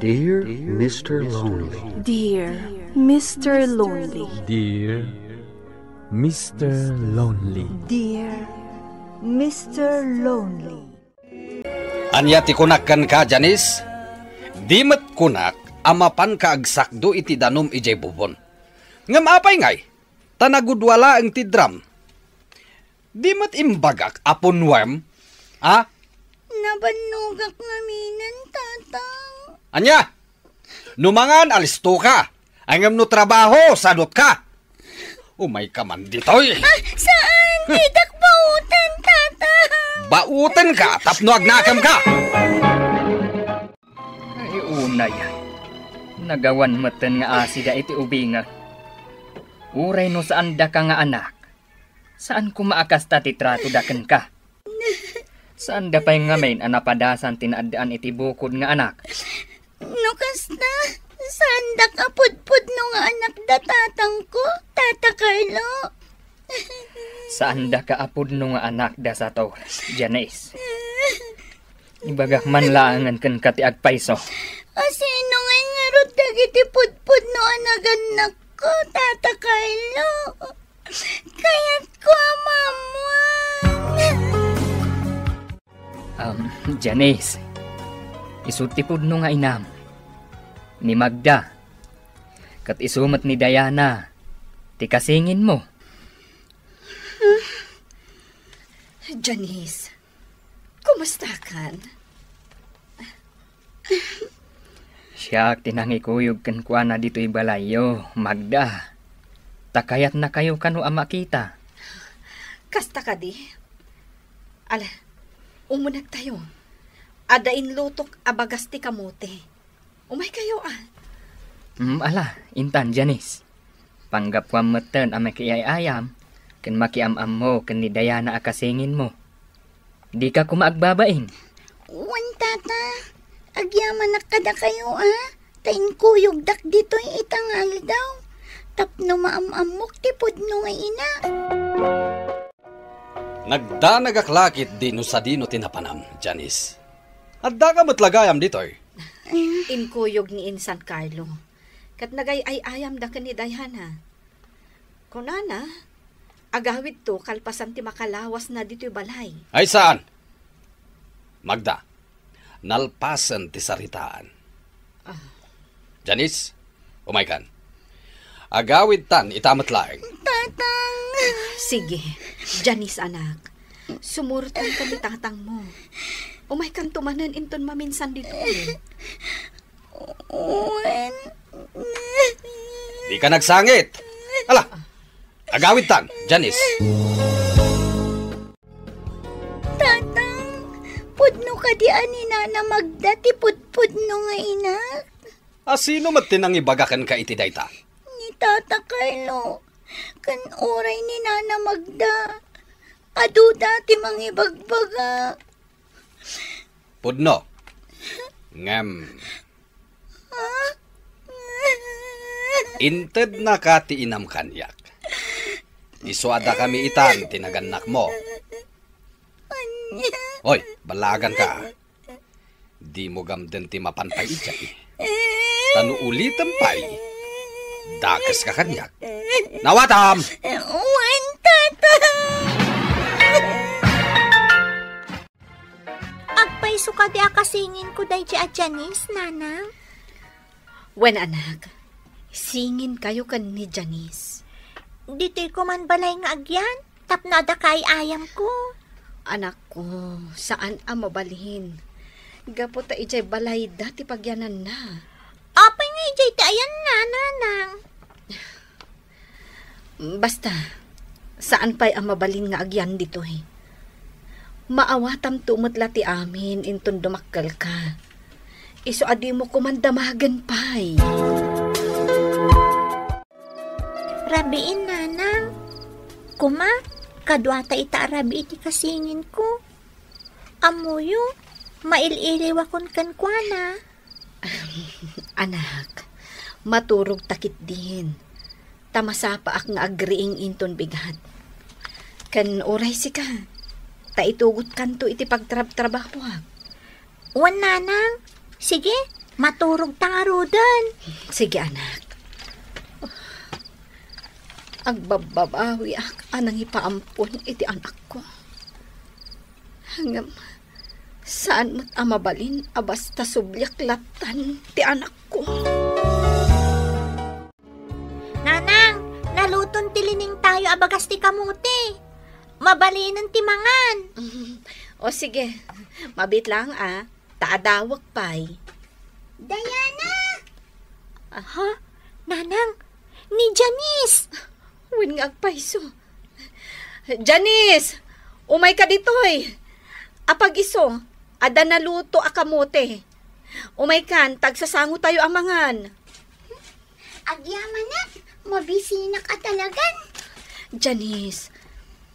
Dear Mr. Lonely. Dear Mr. Lonely. Dear Mr. Lonely. Dear Mr. Lonely. Anya ti kunakan ka, Janice? Di met kunak, amapan ka agsakdo iti danom ijay bubon. Ngam apay ngay, tanagudwala ang tidram. Di met imbagak apon wem, ha? Nabanugak ngaminan, tatang. Anya, numangan alisto ka. Angam no trabaho, sadot ka. Umay ka man ditoy. Saan? Didak bautan, tatang. Bautan ka, tapno agnakam ka. Ay, una yan. Nagawan matan nga asida iti ubinga. Uray no saan da ka nga anak. Saan kumaakas ta titrato daken ka? Saan da pa'y ngamain anapadasan tinaadaan iti bukod nga anak? Nukas na, saan da kapudpud no nga anak da tatang ko, Tata Carlo? Saan da kaapod no nga anak da sa to, Janice? Ibagak man laangan kan kati agpaiso. Sino nga nga rod dagiti pudpud no anagan ko, Tata Carlo? Kaya't ko amamuan. Janice, isutipod no nga inam. Ni Magda, kat isumat ni Diana, ti kasingin mo. Janice, kumusta kan? Siya tinangikuyog kan kuha na dito'y balayo, Magda. Takayat na kayo kano ama kita. Kasta ka di. Ala, umunag tayo. Adain lutok abagas ti kamote. Umay kayo Ala, intan Janice. Panggap wam meten amay kiyayayam, ken makiamam mo ken ni Diana akasingin mo. Di ka kumaagbabain. Wan tata, agyaman nakada kayo Tain kuyog dak dito'y itangal daw. Tapno maamamok tipod no nga ina. Nagdanagaklakit dino sa dino tinapanam, Janice. At daga matlagayam dito'y. Inkuyog ni Insan Carlo. Kat nagay ay ayam da ka ni Diana. Kunana, agawid to kalpasan ti makalawas na dito'y balay. Ay saan? Magda, nalpasan ti saritaan. Janice, umaykan. Agawid tan itamat laeng. Tatang! Sige, Janice anak. Sumurtan ka ni tatang mo. Umay kang tumanan inton maminsan dito. Uwan. Di ka nagsangit. Ala, agawid tan, Janice. Tatang, pudno ka di ani na Magda ti pudno nga ina. Sino matinang ibagakan ka iti dayta? Ni Tata Carlo, kan oray ni Nana Magda. Adu dati mangibagbaga. Pudno. Ngem. Inted na kati inam kanyak. Iswada kami itan, tinaganak mo. Hoy, balagan ka. Di mo gamden ti mapanpay ijay. Tanu ulitan pay. Dakas ka kanyak. Nawatam! Uwan, tata! Agpaiso ka di akasingin ko day di Janice, nana. Wen anak, singin kayo kan ni Janice. Dito'y ko man balay nga agyan, tapnada kay ayam ko. Anak ko, saan ang mabalhin? Gapo ta ijay balay dati pagyanan na. Apay nga ijay tayan na, nanang. Basta, saan pa'y ang mabalin nga agyan dito Maawatam tumatla ti amin inton dumakkel ka. Iso adi mo kumandamagan pa'y. Rabiin, nanang. Kuma, kadwata ita rabi iti kasingin ko. Amuyo, maililiwakon kan kwa. Anak, maturog takit din. Tamasapa ak nga agriing inton bigat. Kan oray si ka. Taitugot kanto iti pagtrabaho. Wan, nanang. Sige, Maturog taro din. Sige, anak. Agbababawi anang ipaampon iti anak ko. Hanggang saan mo't amabalin abasta sublyak latan ti anak ko. Nanang, naluton tilining tayo abagas ti kamuti. Mabalinan ti mangan. O sige, mabit lang taadawak pa'y. Diana! Aha, Nanang, ni Janice. Win nga agpaiso. Janice, umay ka ditoy. Apag iso, ada naluto akamote. Umay kan, tagsasango tayo amangan. Agyaman na, mabisinak at talagan. Janice,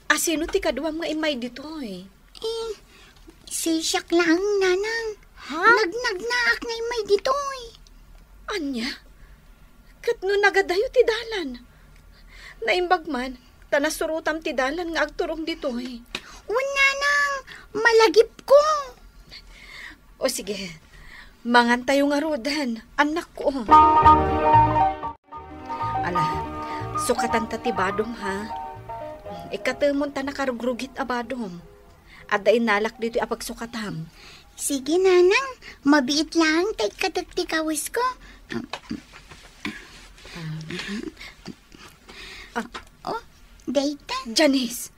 asino ti kaduam nga imay ditoy? Sisyak lang, Nanang. Nagnagnaak nga may ditoy. Anya? Kat no nagadayo ti dalan. Naimbag man, tanasurutam ti dalan nga agturong ditoy. Nanang, malagip ko. O sige, mangan tayo nga rodan, anak ko. Ala, sukatan ta ti badom ha. Ikatemon ta nakarugrugit a badom. Adda inalak dito apagsukatam. Sige, Nanang, mabiit lang tay kadagtikawis ko. Dayta. Janice,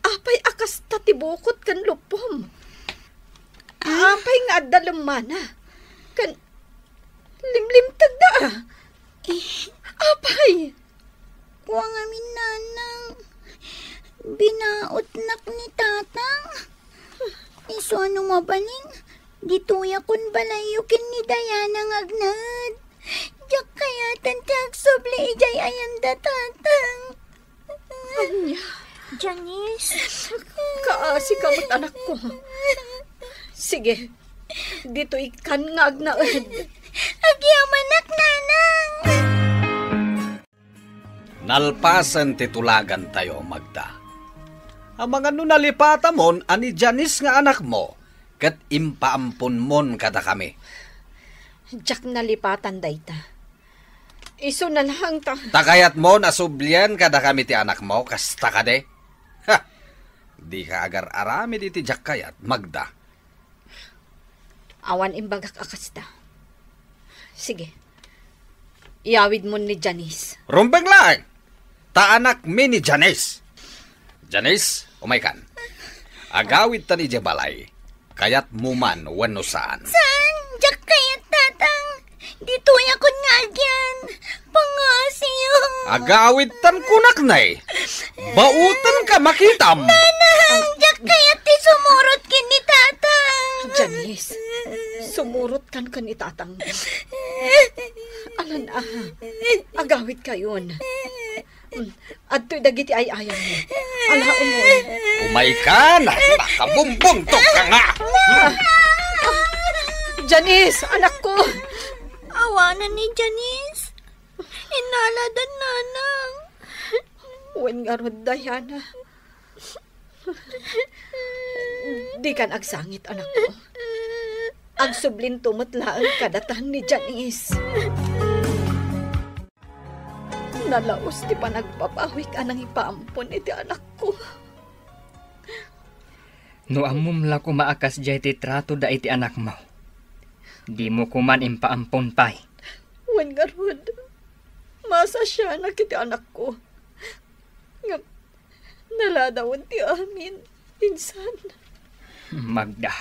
apay akas tatibukot kan lupom. Apay nga adda lumana. Kan limlim tagda. Apay. Huwag amin, Nanang. Binaot nak ni Tatang. Iso ano mabaling? Dituya kun balayukin ni Diana ngagnad. Diyak kaya tantag subli ijay ayanda Tatang. Anya, Janice. kaasi kamot anak ko. Sige, dito ikan nga agnaad. Agyamanak, Nanang. Nalpasan titulagan tayo, Magda. Ang mga nalipata mon, ani Janice nga anak mo, kat impaampon mon kada kami. Diyak nalipatan dayta. Iso na lang ta. Takayat mo nasublian kada kami ti anak mo, kasta ka de. Ha! Di ka agar arami di ti jak kayat, Magda. Awan imbagak akasta. Sige, iawid mo ni Janice. Rumbeng lang! Ta anak mi ni Janice. Janice, umay kan. Agawid ta ni Jabalay, kayat muman wano saan. Saan? Diyak kaya Tatang. Dituya kun nga agyan. Pangasiyo. Agawid tan kunak nay. Bautan ka makitam. Nanang, diyak kaya ti sumurot kin ni Tatang. Janice, sumurot kan ni Tatang. Alan agawid kayon. Adto'y dagiti ay ayaw mo. Alaon mo. Umay ka na, nakabumbuntok ka nga. Janice, anak ko. Awanan ni Janice. Inaladan, Nanang. Wen nga rod, Diana. Di kan agsangit, anak ko. Agsublin tumutlaan kadatan ni Janice. Nalaos di pa nagpapawik anang ipaampon iti anak ko. No amum la ko maakas jay ti trato da iti anak mo. Di mo kuman impaampon pay. Wen nga rod, masa siya na kiti anak ko. Nga, naladawon ti amin, insan. Magda.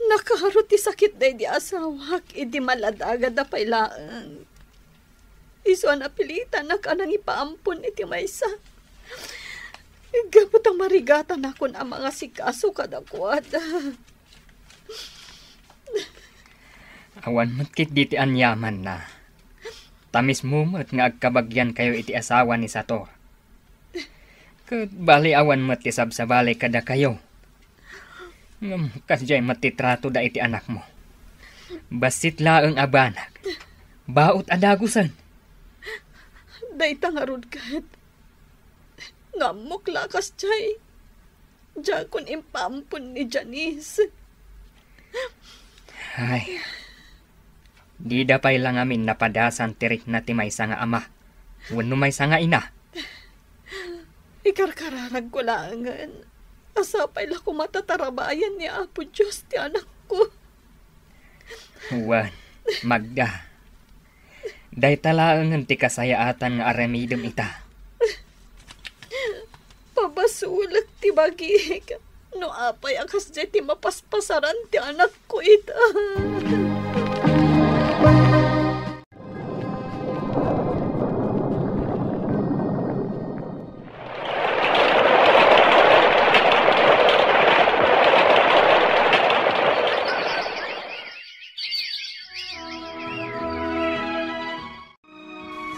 Nakaharot ti sakit day di asawak, idi maladaga da pailaan. Iso ang napilitan na kanang ipaampon iti maysa. Gapot ang marigatan ako na mga sikaso kadakwada. Awan matkit di ti anyaman na. Tamis mumot nga agkabagyan kayo iti asawa ni Sator. Kat bali awan mat ti sabsabali kada kayo. Ngam kasjay matitrato da iti anak mo. Basit laeng abanak. Baot adagusan. Day tangarod kat. Ngamok lakas jay. Jakon impampon ni Janice. Ay, di dapay lang amin napadasan tirik na ti maysa nga ama. Wenno maysa nga ina. Ikarkararag ko langan. Asapay la ko matatarabayan ni Apo Diyos ti anak ko. Wan, Magda. Day talaangan ti kasayaatan nga aramidem ita. Pabasulag ti bagik. No apay akas ti mapaspasaran ti anak ko ita.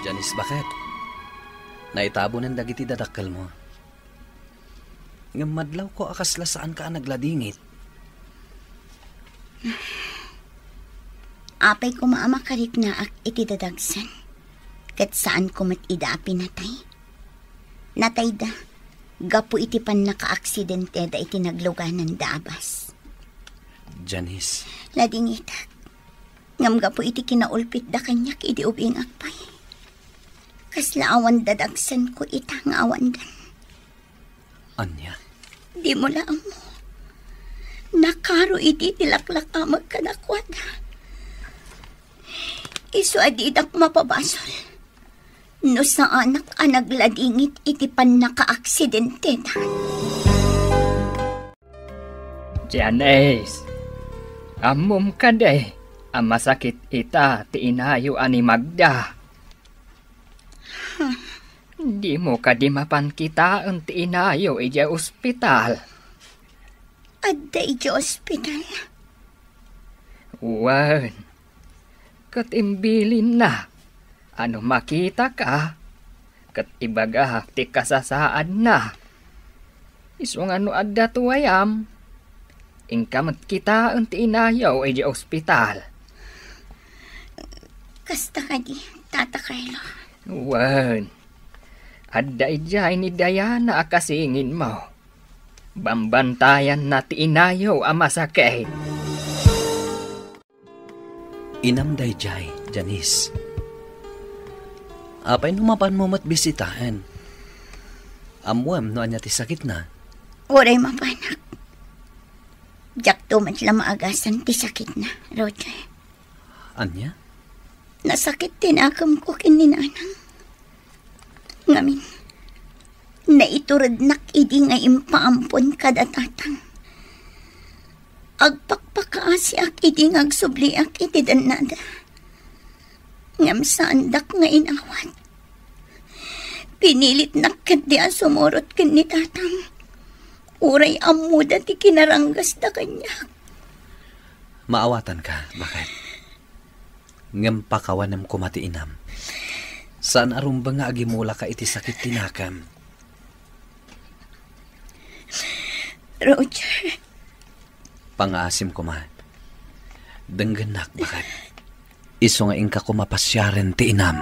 Janice, bakit? Naitabo ng dagiti dadakkel mo. Nga madlaw ko akasla saan ka nagladingit. Apay ko maamakarit na ak iti dadagsan. Kat saan ko mat ida pinatay. Natay da, gapu iti pan naka-aksidente da iti nagluganan da abas. Janice. Ladingitak, ngam gapu iti kinaulpit da kanyak iti ubing akpay. Kasla awan dadagsan ko itang awan dan. Anya? Di mo lang mo. Nakaro iti tilaklak amag kanakwada. Isu adidak mapabasol. No sa anak nagladingit iti pan naka-aksidente na. Janice, amom ka day. Ang masakit ita ti inayo ani Magda. Di mo ka di mapan kita ang ti inayo ija ospital. Adda ija ospital. Wan, katimbilin na. Ano makita ka? Kat ibagahak ti kasasaad na. Isong ano adda tuwayam. Ingkamat kita ang ti inayo ija ospital. Kasta ka di, Tata Carlo. Wan, adda ijay ni Diana akasingin mo. Bambantayan na ti inayo ang masakit. Inamday jay, Janice. Apay numapan mo matbisitahan. Amuam no anya ti sakit na. Waray mapanak. Jak to man sila maagasan ti sakit na, Roger. Anya? Nasakit tinakam ko kininanang. Ngamin, naiturad nak idi nga impaampon kadatatang. Agpakpakaasi ak idi nga agsubli ak iti danada. Ngam sandak nga inawat. Pinilit nakkat di sumurot kinitatang. Uray amuda ti kinaranggas da kanya. Maawatan ka, bakit? Ngam pakawanam kumati inam. Saan arumba nga agimula ka iti sakit tinakam? Roger. Pangaasim ko ma. Denggenak, bakit? Iso nga ingka ko mapasyaren ti inam.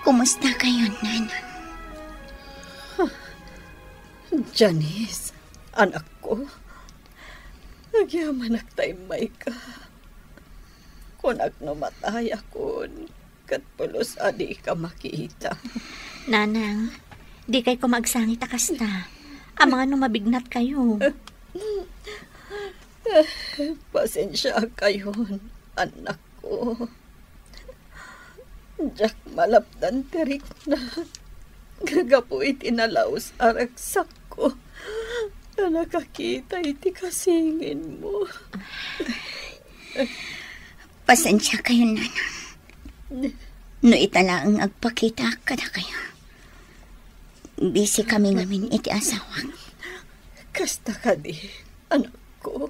Kumusta kayo, Nanang? Janice, anak ko. Nagyaman nagtaymay ka. Kung agnamatay akon, kat pulos adi ka makita. Nanang, di kay ko magsangit akasta. Ang mga numabignat kayo. Pasensya kayon, anak ko. Jack malapdan tirik na. Gagapo itinalaos aragsak ko. Na nakakita iti kasingin mo. Pasensya kayo, Nanang. No italaang agpakita ka na kayo. Busy kami ngamin iti asawang. Kasta ka di, anak ko.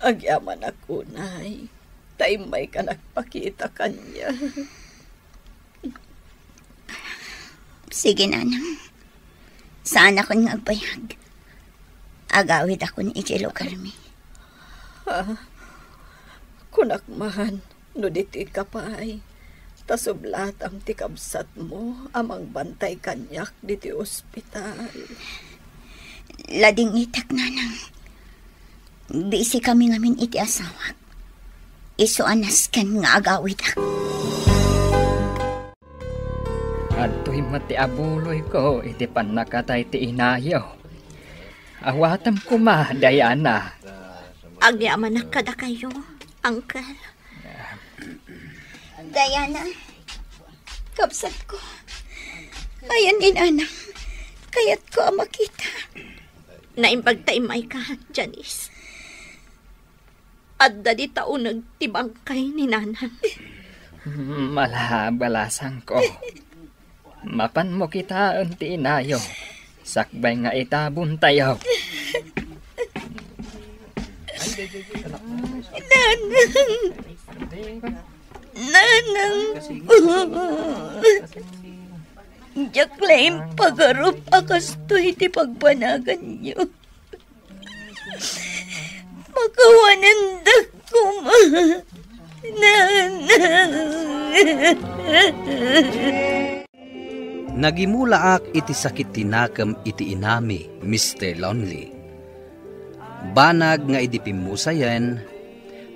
Agyaman ako, nay. Taymay ka nagpakita kanya. Sige, Nanang. Saan ako nga agbayag? Agawid ako ni Ijelo Carmi. Kunakmahan, no diti ka pa ay. Tasublat ang tikabsat mo, amang bantay kanyak diti ospital. Lading itak nanang. Bisi kami ngamin iti asawak. Iso anas kan nga agawid ak. Adto'y mati abuloy ko, iti panakatay ti inayo. Awatam ko ma, Diana. Agyaman na kada kayo, Uncle. Diana, kapsat ko. Ayan inanang, kaya't ko ang makita. Naimpagtaimay ka, Janice. At dadi taon nagtibangkay ni Nanang. Malabalasan ko. Mapan mo kita unti inayo. Sakbay nga itabon tayo. Nanang. Jaklaim pagarup akas to iti pagpanagan niyo. Makawanandag ko ma. Nanang. Nagimula ak iti sakit tinakam iti inami, Mr. Lonely. Banag nga idipimusayan,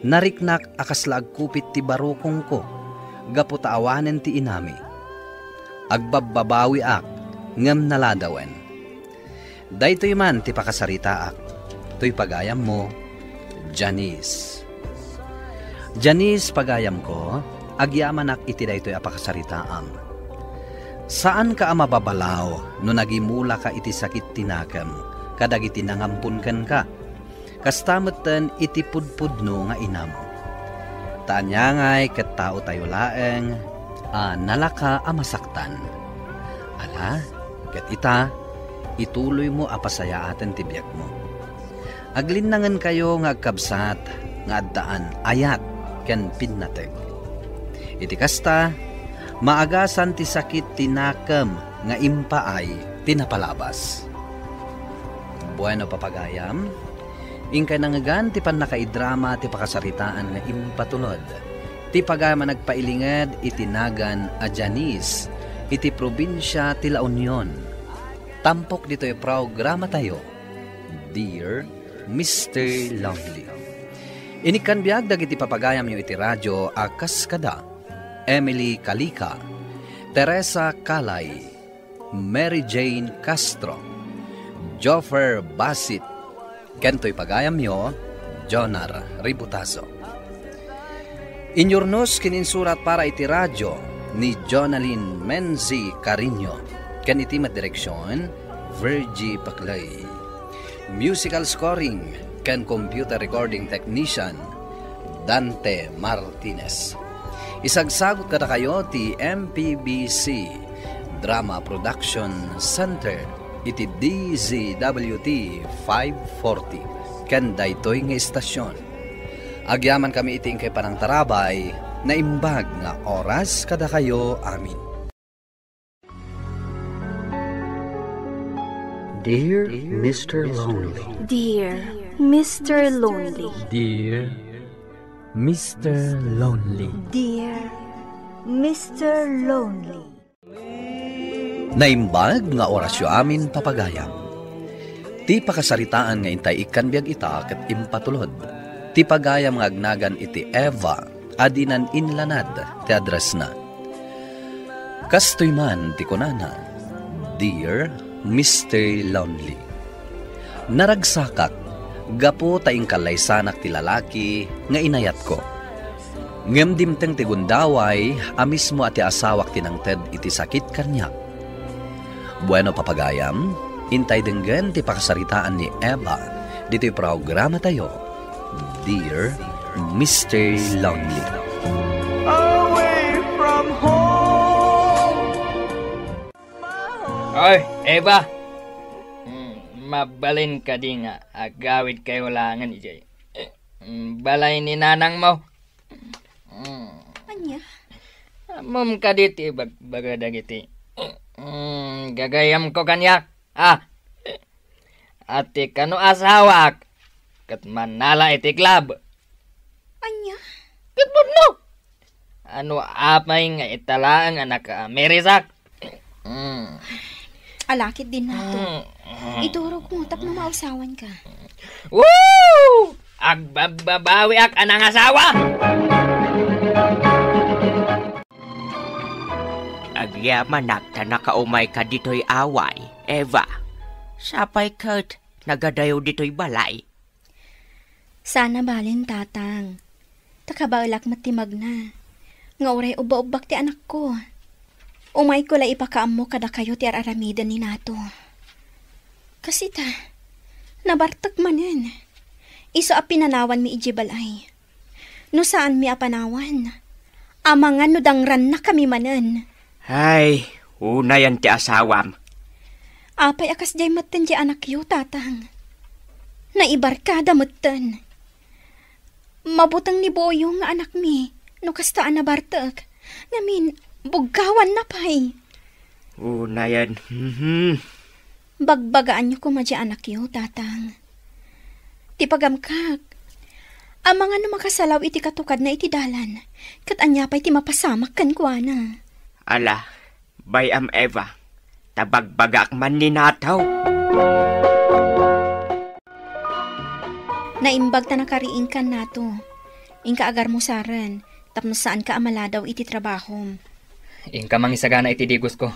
nariknak akaslag kupit ti barukong ko, gaputaawanen ti inami. Agbababawi ak, ngam naladawen. Daytoy man ti pakasarita ak, to'y pagayam mo, Janice. Janice, pagayam ko, agyaman ak iti daytoy apakasaritaam. Saan ka mababalaw no nagimula ka iti sakit tinakam, kadag iti nangampunkan ka? Kastamutan iti pudpudno nga inam. Taanyangay ket tao tayo laeng, nalaka amasaktan. Ala, ket ita, ituloy mo apasayaaten ti biyak mo. Aglinangan kayo nga agkabsat, nga addaan ayat ken pinnateg. Iti kasta, maagasan ti sakit tinakam nga impaay tinapalabas. Bueno papagayam, ingkay nangagan ti panakaidrama ti pakasaritaan nga impatulod. Ti pagayam nagpailingad itinagan a Janice iti probinsya ti La Union. Tampok dito'y programa tayo, Dear Mr. Lonely. Inikan biyag dagiti papagayam nyo iti radyo akas kada Emily Kalika, Teresa Kalay, Mary Jane Castro, Joffer Basit, kento'y pagayam nyo, Jonar Ributaso. Inyornos kininsurat para iti radyo ni Jonalyn Menzi Carino, ken iti direksyon, Virgie Paclay. Musical scoring ken computer recording technician, Dante Martinez. Isagsagot kada kayo ti MPBC Drama Production Center iti DZWT 540 ken daytoy nga istasyon. Agyaman kami iting kay panang tarabay na imbag nga oras kada kayo amin. Dear Mr. Lonely. Dear Mr. Lonely. Dear Mr. Lonely. Dear Mr. Lonely. Naimbag nga orasyo amin papagayam. Ti pakasaritaan nga intay ikan biag ita ket impatulod. Ti pagayam nga agnagan iti Eva adinan inlanad ti address na. Kastoy man ti kunana, Dear Mr. Lonely. Naragsakak, gapo taing kalaysanak ti lalaki nga inayat ko. Ngem dimteng ti gundaway, amismo at ti asawak tinangted iti sakit kanyak. Bueno papagayam, intay denggen ti pakasaritaan ni Eva, dito'y programa tayo, Dear Mr. Lonely. Away from home. Oy, Eva! Mabalin ka di nga, agawid kayo langan ijay. Balay ni nanang mo. Anya? Mum ka diti, bagadag iti. Gagayam ko kanyak. Ati kano asawak. Kat manala iti club. Anya? Kitbod no. Ano apay nga italaang anak ka, Merisak. Alakit din nato. Idurog mo, tapno mausawan ka. Woo! Agbabawi ak anang asawa! Agyaman nakta nakaumay ka dito'y away, Eva. Sapay kat, nagadayo dito'y balay. Sana balin, tatang. Takabaulak matimag na. Nga oray uba-ubak ti anak ko. Umay ko la ipakaam mo kada kayo ti araramidan ni nato. Kasi nabartak manen. Iso a pinanawan mi ijibalay. No saan mi apanawan? Amangan no dangran na kami manen. Ay, una yan ti asawam. Apay akas jay matan di anak yu, tatang. Naibarkada matan. Mabutang ni Boyo nga anak mi, no kastaan na bartak. Ngamin, buggawan na pay. Una yan. Bagbagaan niyo kumadya anak yu, tatang. Ti pagamkak. Ang mga numakasalaw iti katukad na iti dalan. Kat anya pa'y ti mapasamak kan kuana. Ala, bayam Eva. Tabagbagak man ni nataw. Naimbag ta nakariing kan nato. Ingka agar mo saran. Tapno saan ka amaladaw iti trabahom. Ingka mangisagana iti digos ko.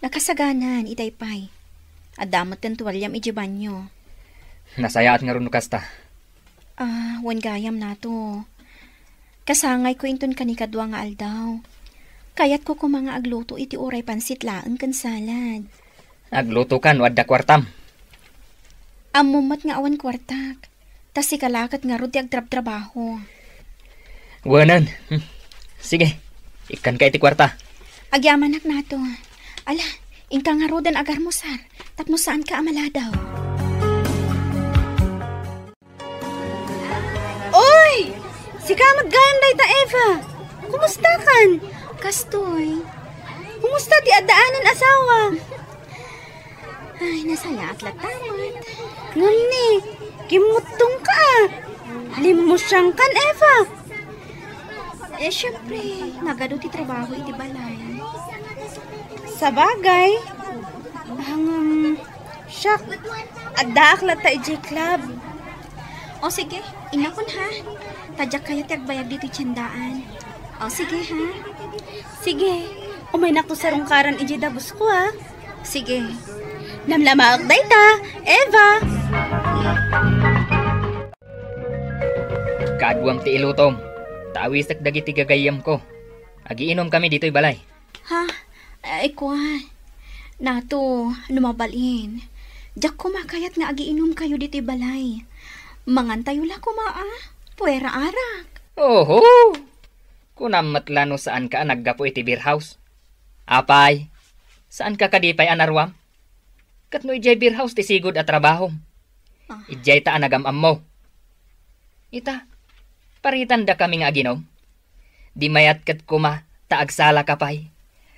Nakasaganan, itay pay. Adamot ten tuwalyam iti banyo. Nasayaat nga ron kasta. Wan gayam nato. Kasangay ko inton kanikadwa nga aldaw. Kayat ko mga agluto iti oray pansit laeng kan salad. Agluto kan wadda kwartam. Amumat nga awan kwartak. Tas ikalakat nga ro di agtrab-trabaho. Wanan. Sige, ikan ka iti kwarta. Agyamanak nato. Ala, ingka nga ro dan agar mo sar. Tapno saan ka amaladaw. Oy! Sika maggayam day ta, Eva. Kumusta kan? Kastoy. Kumusta ti adaanan asawa? Ay, nasaya at latamat. Ngunni, kimutong ka. Limusyang kan, Eva. Syempre, nagado ti trabaho iti balay. Sa bagay, syak, addaak lata iti club. O sige, inakon ha. Tadyak kayo ti agbayag dito tiyandaan. O sige ha. Sige, umay na ko sa rungkaran iti dabos ko ha. Sige. Namlamaak day ta, Eva. Kadwang ti ilutom. Tawisak dagiti gagayam ko. Agiinom kami dito'y balay. Ha? Ay kwa. Nato, lumabalin. Diyak kumakayat nga agiinom kayo dito'y balay. Mangantayo la kumaa. Puwera arak. Oho! Kunam matlano saan ka naggapo iti beer house. Apay, saan ka kadipay anarwam? Katno ijay beer house ti sigod at trabaho. Ijay ta anagamam mo. Ita, paritan da kami nga aginom. Di mayat kat kuma, taagsala ka pay.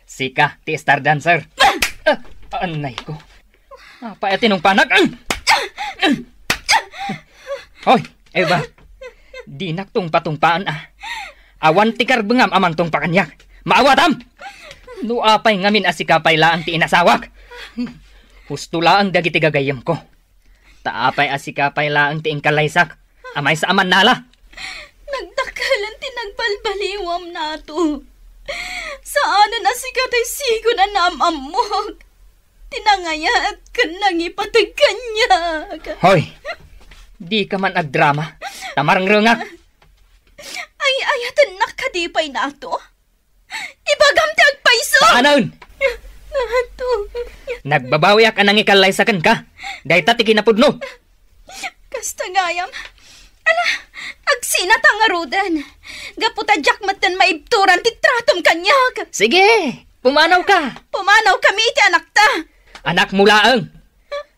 Sika, ti star dancer. Anay ko. Apay atinong panak. Hoy, Eva. Di naktong patumpaan Awan ti karbengam amang tong pakanyak. Maawatam! Nuapay ngamin asikapay laang ti inasawak. Husto laang dagiti gagayam ko. Taapay asikapay laang ti ingkalaysak. Amay sa aman nala. Nagdakalan ti nagbalbaliwam nato. Saanan asikatay sigo na namamog. Tinangayat ka nang ipatag kanyak. Hoy! Di ka man agdrama. Tamarang rungak. Ay ayatan nakadipay nato. Ibagam ti agpaiso. Paanon? Nato. Nagbabawi ak anang ikalaysakan ka. Dahil tati kinapudno. Kastagayam. Ala, agsinatang arudan. Gaputa jakmatan maibturan ti tratom kanyak. Sige, pumanaw ka. Pumanaw kami ti anak ta. Anak mo laang.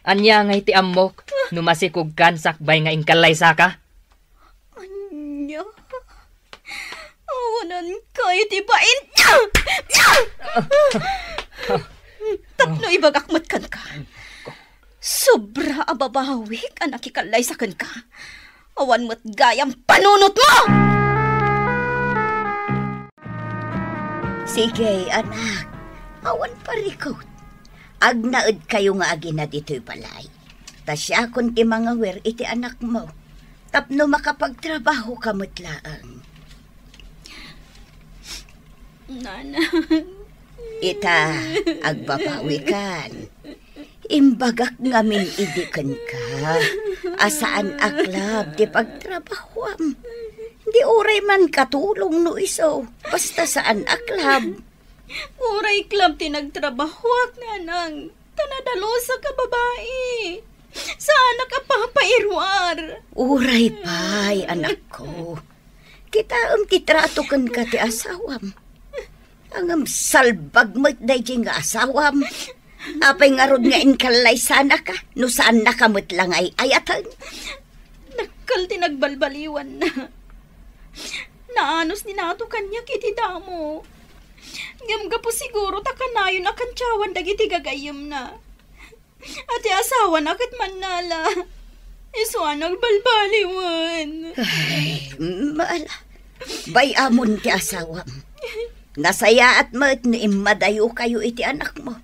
Anya ngay ti amok. Numasikog kan sakbay nga ingkalaysa ka. Anya. Awanan kayo ti bain. Tapno ibagakmat kan ka. Sobra ababawik anak ikalaysa kan ka. Awan mo't gayang panunot mo! Sige, anak. Awan parikot. Agnaed kayo nga agi na dito'y balay. Ta siya kun ti mga wer iti anak mo. Tapno makapagtrabaho kamot laang. Nanang. Ita, agbabawi kan. Imbagak ngamin idikan ka. Asaan aklab di pagtrabahwam. Di uray man katulong no iso. Basta saan aklab. Uray klab tinagtrabahwak, nanang. Tanadalo sa kababae. Saan nakapapairwar? Uray pay, anak ko. Kita titrato kan ka ti asawam. Ang salbag mo day nga asawam. Apay nga rod nga inkalay sana ka. No saan nakamot lang ay ayatan. Nakal tinagbalbaliwan na. Naanos ni nato kanya kiti damo. Ngam po siguro takanayon akan tiyawan dagiti gagayam na. Ati asawa na kat manala. Isuan nagbalbaliwan. Ay, maala. Bayamon ti asawam. Nasaya at ma't naimadayo kayo iti anak mo.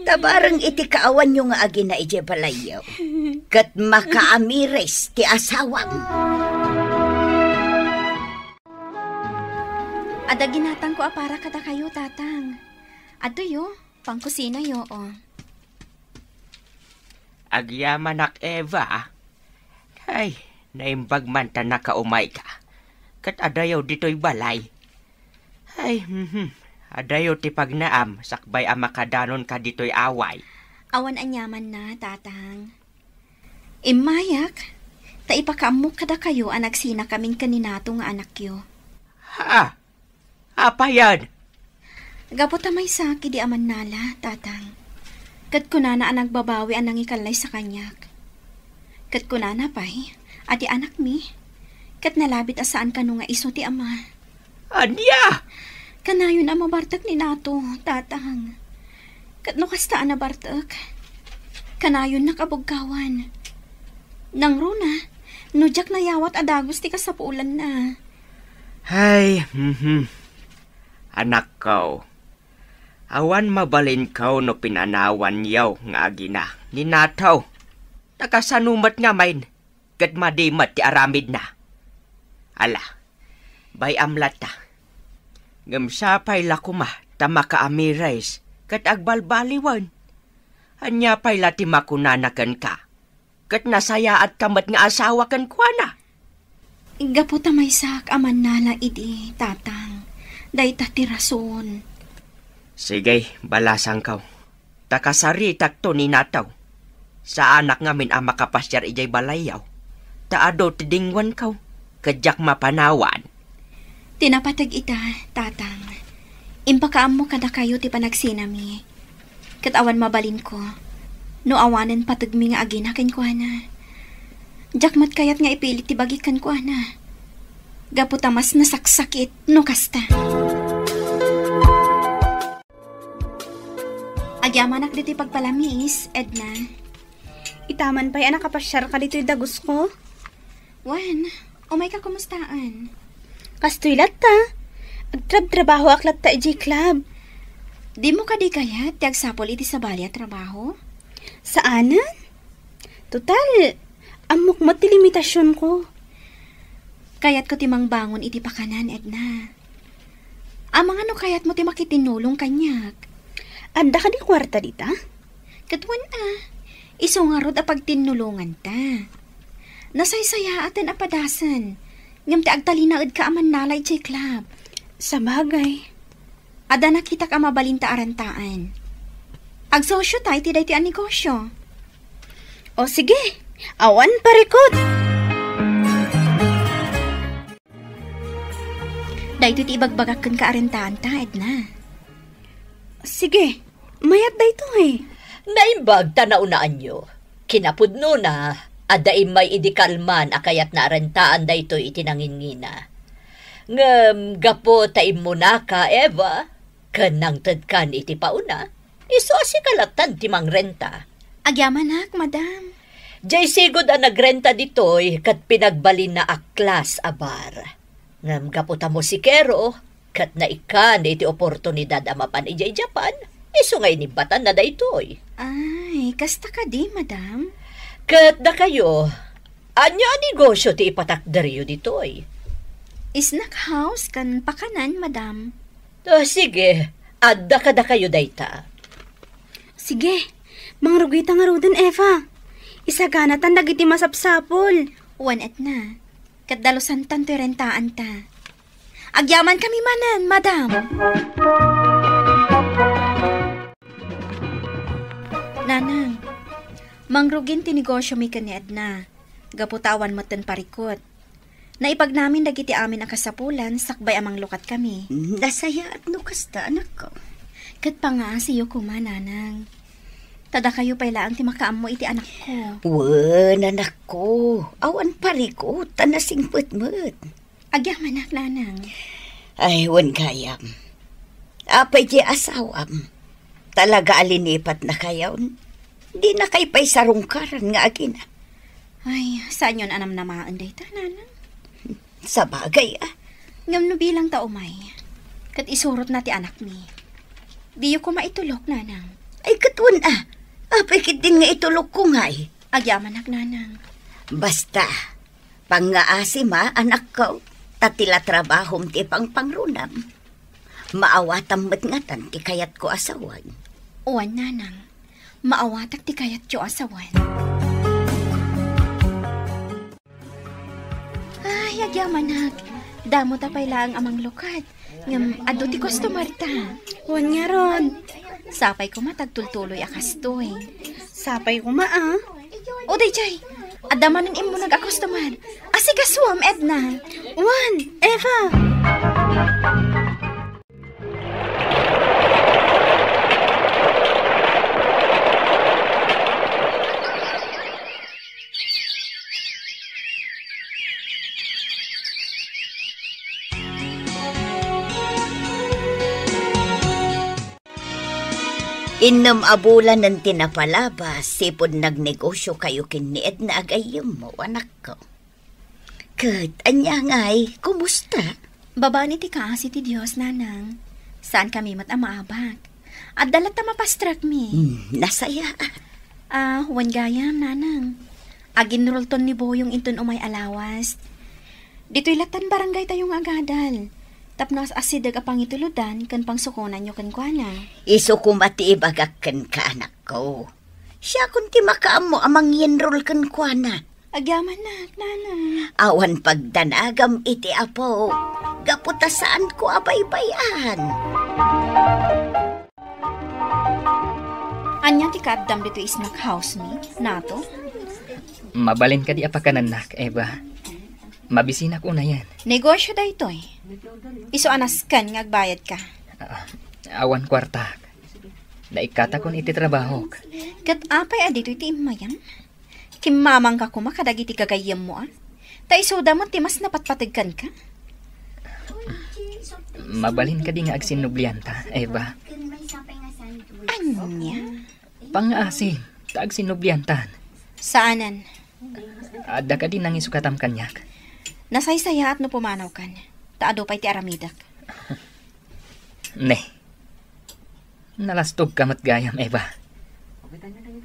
Tabarang iti kaawan nyo nga agi na ije balayaw. Kat makaamires ti asawam. Ada ginatang ko apara kada kayo, tatang. Ato yo, pangkusina yo, o. Agyaman ak Eva. Ay, naimbag man ta nakaumay ka. Kat adayaw dito'y balay. Ay, adayo ti pagnaam, sakbay ang makadanon ka dito'y away. Awan anyaman na, tatang. Imayak, ta ipakaamok kada kayo ang nagsina kaming kaninato nga anak yo. Ha? Apa yan? Gapot may saki di aman nala, tatang. Kat kunana ang nagbabawi ang nangikalay sa kanyak. Kat kunana pa'y, ati anak mi. Kat nalabit asaan ka nga iso ti ama. Anya! Kanayon na mabartak ni nato, tatang. Kat no kastaan na bartak. Kanayon na kabugkawan. Nang runa, nujak na yawat adagos ti kasapulan na. Ay, anak ko. Awan mabalin ko no pinanawan yaw nga agina. Ninataw. Nakasanumat nga main. Kat madimat ti aramid na. Ala, bay amlata. Ngamsapay lakuma, tama ka amirais, kat agbalbaliwan. Anya pay lati makunanakan ka, kat nasaya at kamat nga asawa kan kuana. Gaputa may sak aman nala idi, tatang. Day ti rason. Sige, balasang kaw. Takasari takto ni nataw. Sa anak ngamin ang makapasyar ijay balayaw. Taado tidingwan kaw, kadyak mapanawan. Tinapatag ita, tatang. Impakaam mo kada kayo ti panagsinami. Katawan mabalin ko. No awanan patagmi nga aginakin ko na. Jakmat kayat nga ipilit ti bagikan ko na. Gaputa mas nasaksakit no kasta. Agyamanak diti pagpalamis, Edna. Itaman pa'y anak kapasyar ka dito'y dagos ko. Wan, umay ka kumustaan? Kastoy latta. Agtrab-trabaho aklat ta iji club. Di mo ka di kaya tiagsapol iti sa balya trabaho? Saanan? Total, amok mo ti limitasyon ko. Kayat ko timang bangon iti pakanan, Edna. Amang ano kayat mo ti makitinulong kanyak? Anda ka di kwarta dita? Katwan iso nga rod apag tinulungan ta. Nasaysaya atin apadasan. Ngam ti agtalinaed ka aman nalay jay club. Sa bagay. Ada nakita ka mabalinta arantaan. Agsosyo tayo ti dayti ang negosyo. O sige, awan parikot. Dayto ti ibagbagakan ka arantaan ta, Edna. Sige, mayat dayto eh. Naimbag tanaunaan nyo. Kinapudno na. Adaim may idikalman akayat na arantaan dayto itinangingina. Ngam gapo taim mo na ka, Eva. Kanang tadkan iti pauna. Iso asikalatan timang renta. Agyamanak, madam. Jay sigod ang nagrenta ditoy kat pinagbalin na aklas abar. Ngam gapo ta mo si Kero kat naikan iti oportunidad amapan ijay Japan. Iso ngay ni batan na daytoy. Ay, kasta ka di, madam. Kat da kayo, anya negosyo ti ipatakdaryo ditoy. Snack house kan pakanan, madam. Sige, adda ka da kayo dayta. Sige, mangrugita nga roden, Eva. Isaganatan dagiti masapsapol. Wan et na. Kat dalusan tanto rentaan ta. Agyaman kami manan, madam. Nanang, mangrugin ti negosyo mi kani Edna. Gaputawan mo ten parikot. Naipag namin dagiti amin ang kasapulan, sakbay amang lukat kami. Nasaya at nukasta, anak ko. Kat pa nga siyo kuma, nanang. Tada kayo pala ang timakaam mo iti anak ko. Wan, anak ko. Awan parikot, tanasing putmut. Agyaman anak, nanang. Ay, wan kayam. Apay di asawam. Talaga alinipat na kayaw. Di na kay pa'y sarungkaran nga agina. Ay, saan yun anam namaan dayta, nanang? Sa bagay, Ngam no bilang taumay. Kat isurot na ti anak mi. Di ko maitulok, nanang. Ay, katwan Apay kit din nga itulok ko nga'y. Agyaman anak, nanang. Basta, pangaasi ma, anak ko, tatila trabahom ti pangrunam. Maawatam matngatan ti kayat ko asawan. Uwan, nanang. Maawatak ti kayat ko asawan. Ay, agyaman anak. Damo tapay lang amang lukat. Ngam, ado ti customer ta. Wan nga ron. Sapay ko matagtultuloy akastoy. Sapay ko O dayjay, adamanin imo nag-akustomer. Asigaswam, Edna. Wan, Eva. Innom abulan ng tinapalabas, sipod nagnegosyo kayo kinied na agayom mo, anak ko. Kat, anya nga'y, kumusta? Baba ni ti kaasi ti Diyos, nanang. Saan kami matamabak? At dalat na mapastrak mi. Nasaya. Wan gayam, nanang. Aginrulton ni Boyong inton umay alawas. Dito'y latan barangay tayong agadal. Tapnos asidag apang ituludan kan pangsukunan nyo kan kuana. Iso kumati ibagak kan ka, anak ko. Siya kun ti makaam mo amang yenrol kan kuana. Agyaman na, nanang. Awan pagdanagam iti apo. Gaputasaan ko abaybayan. Anya ti kaddam dito snack house mi, nato? Mabalin ka di apakananak, Eva. Mabisina ko na yan. Negosyo da ito eh. Iso anas kan nga agbayad ka. Awan kwarta. Naikata kon iti trabaho. Kat apay adito iti imayam. Kimamang ka kuma kadag iti gagayam mo Ta iso damot ti mas napatpatigkan ka. Mabalin ka di nga agsinublianta, Eva. Anya? Pang-asin, ta agsinubliantan. Saanan? Adda ka din nang isukatam kanyak. Nasaysaya at no pumanaw kan. Taado pa'y ti aramidak. Ne. Nalastog ka matgayam, Eva.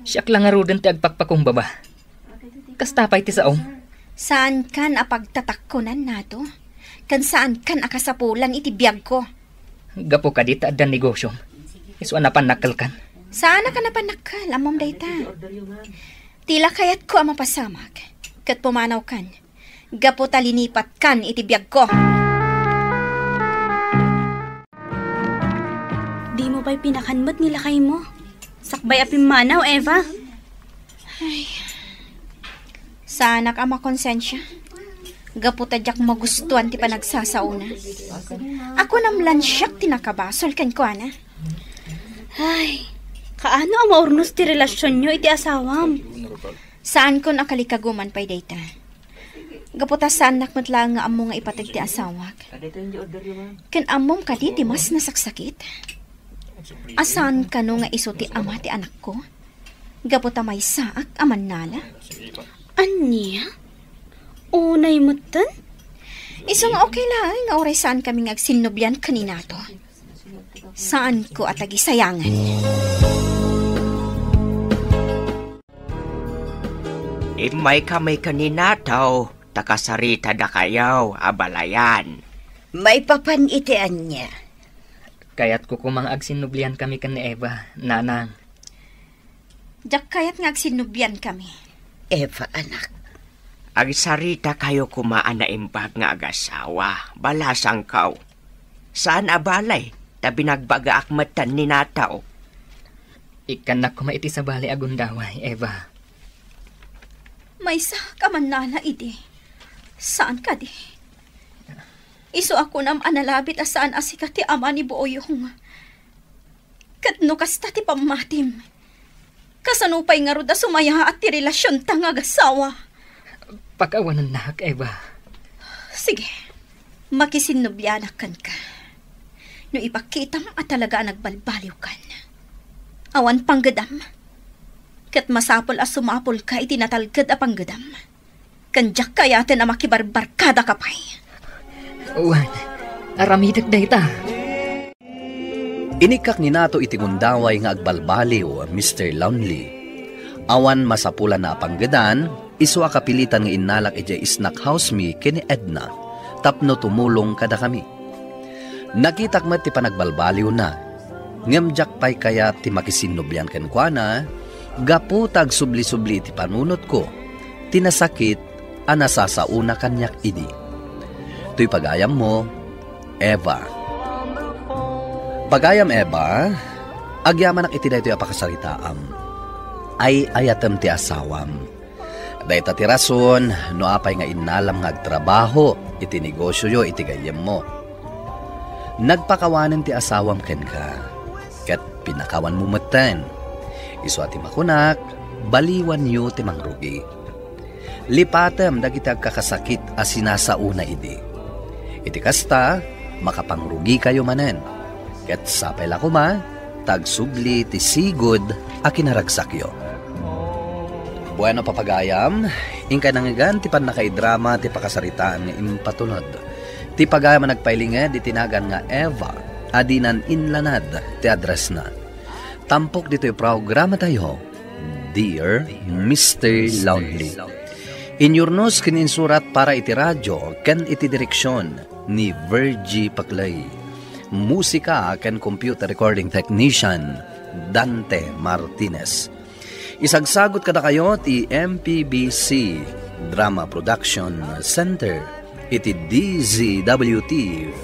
Siyak lang aruden ti agpakpakong baba. Kastapay ti saong. Saan kan apagtatakkonan nato? Kan saan kan akasapulan iti biyag ko? Gapo ka di taaddan negosyo. Iso napanakal kan. Saan ka napanakal, amom dayta? Tila kayat ko ang mapasamak. Kat pumanaw kan. Gapo talinipat kan iti biyag ko. Di mo ba'y pinakanmat nila kay mo? Sakbay apim manaw, Eva. Ay, sana ka makonsensya. Gapo tadyak magustuhan ti panagsasauna. Ako namlan siyak tinakabasol kan ko, ana. Ay, kaano ang maurnos ti relasyon nyo iti asawam? Saan kon akalikaguman pa'y dayta? Gaputasan nakmatla nga amo nga ipatag ti asawak. Ken amom kadi ti mas nasaksakit. Asan kano nga iso ti ama ti anak ko? Gaputa may saak aman nala. Anya? Unay mutan? Iso nga okay lang nga oray saan kami nga agsinubyan kanina to. Saan ko atagi sayangan? Imay kami kaninataw, takasarita da kayaw, abalayan. May papanitian niya. Kaya't ko kumang agsinublian kami kan ni Eva, nanang. Jak kayat nga agsinubyan kami. Eva, anak. Agsarita kayo kumaan na imbag nga agasawa, balasang kaw. Saan abalay, tabi nagbaga akmatan ni nataw. Ikan na kumaiti sa bali agundaway, Eva. May sa kamanana, idi. Saan ka di? Iso ako nam analabit asaan asika ti ama ni Buoyong. Katno kasta ti pamatim. Kasanupay nga ruda sumaya at ti relasyon tang agasawa. Pag-awanan na, Eva. Sige, makisinubyanak ka. No ipakita mo at talaga nagbalbaliw ka. Awan panggadam. Kat masapol as sumapol ka itinatalgad a panggadam. Kanjak kayatin na makibarbarkada ka pa'y. Uwan, aramidag da ita. Inikak ni nato itigundaway nga agbalbaliw, Mr. Lonely. Awan masapulan na panggadan, iswa kapilitan nga inalak ijay snack house mi kini Edna, tapno tumulong kada kami. Nakitak mat ti panagbalbaliw na, ngamjak pay kaya ti makisinubyan ken kuana, gaputag subli-subli ti panunot ko, tinasakit anasasauna kanyak idi. Tuy pagayam mo, Eva. Pagayam Eva, agyaman ak iti daytoy apakasaritaam, ay ayatem ti asawam. Dayta ti rason, no apay nga inalam nga agtrabaho, iti negosyo yo, iti gayem mo. Nagpakawanen ti asawam ken ka, ket pinakawan mo meten. Isu ati makunak, baliwan yo ti mangrugi. Lipatem dagiti agkakasakit as sinasauna idi. Iti kasta, makapangrugi kayo manen. Ket sapay la kuma, tagsubli ti sigod a kinaragsakyo. Bueno papagayam, ingkay nangigan ti pan nakaidrama ti pakasaritaan nga impatulod. Ti pagayam nagpailinged di tinagan nga Eva, adinan inlanad ti address na. Tampok dito yung programa tayo, Dear Mr. Lonely. Inyurnos kininsurat para iti radyo ken iti direksyon ni Virgie Paclay. Musika ken computer recording technician Dante Martinez. Isagsagot kada kayo ti MPBC Drama Production Center iti DZWT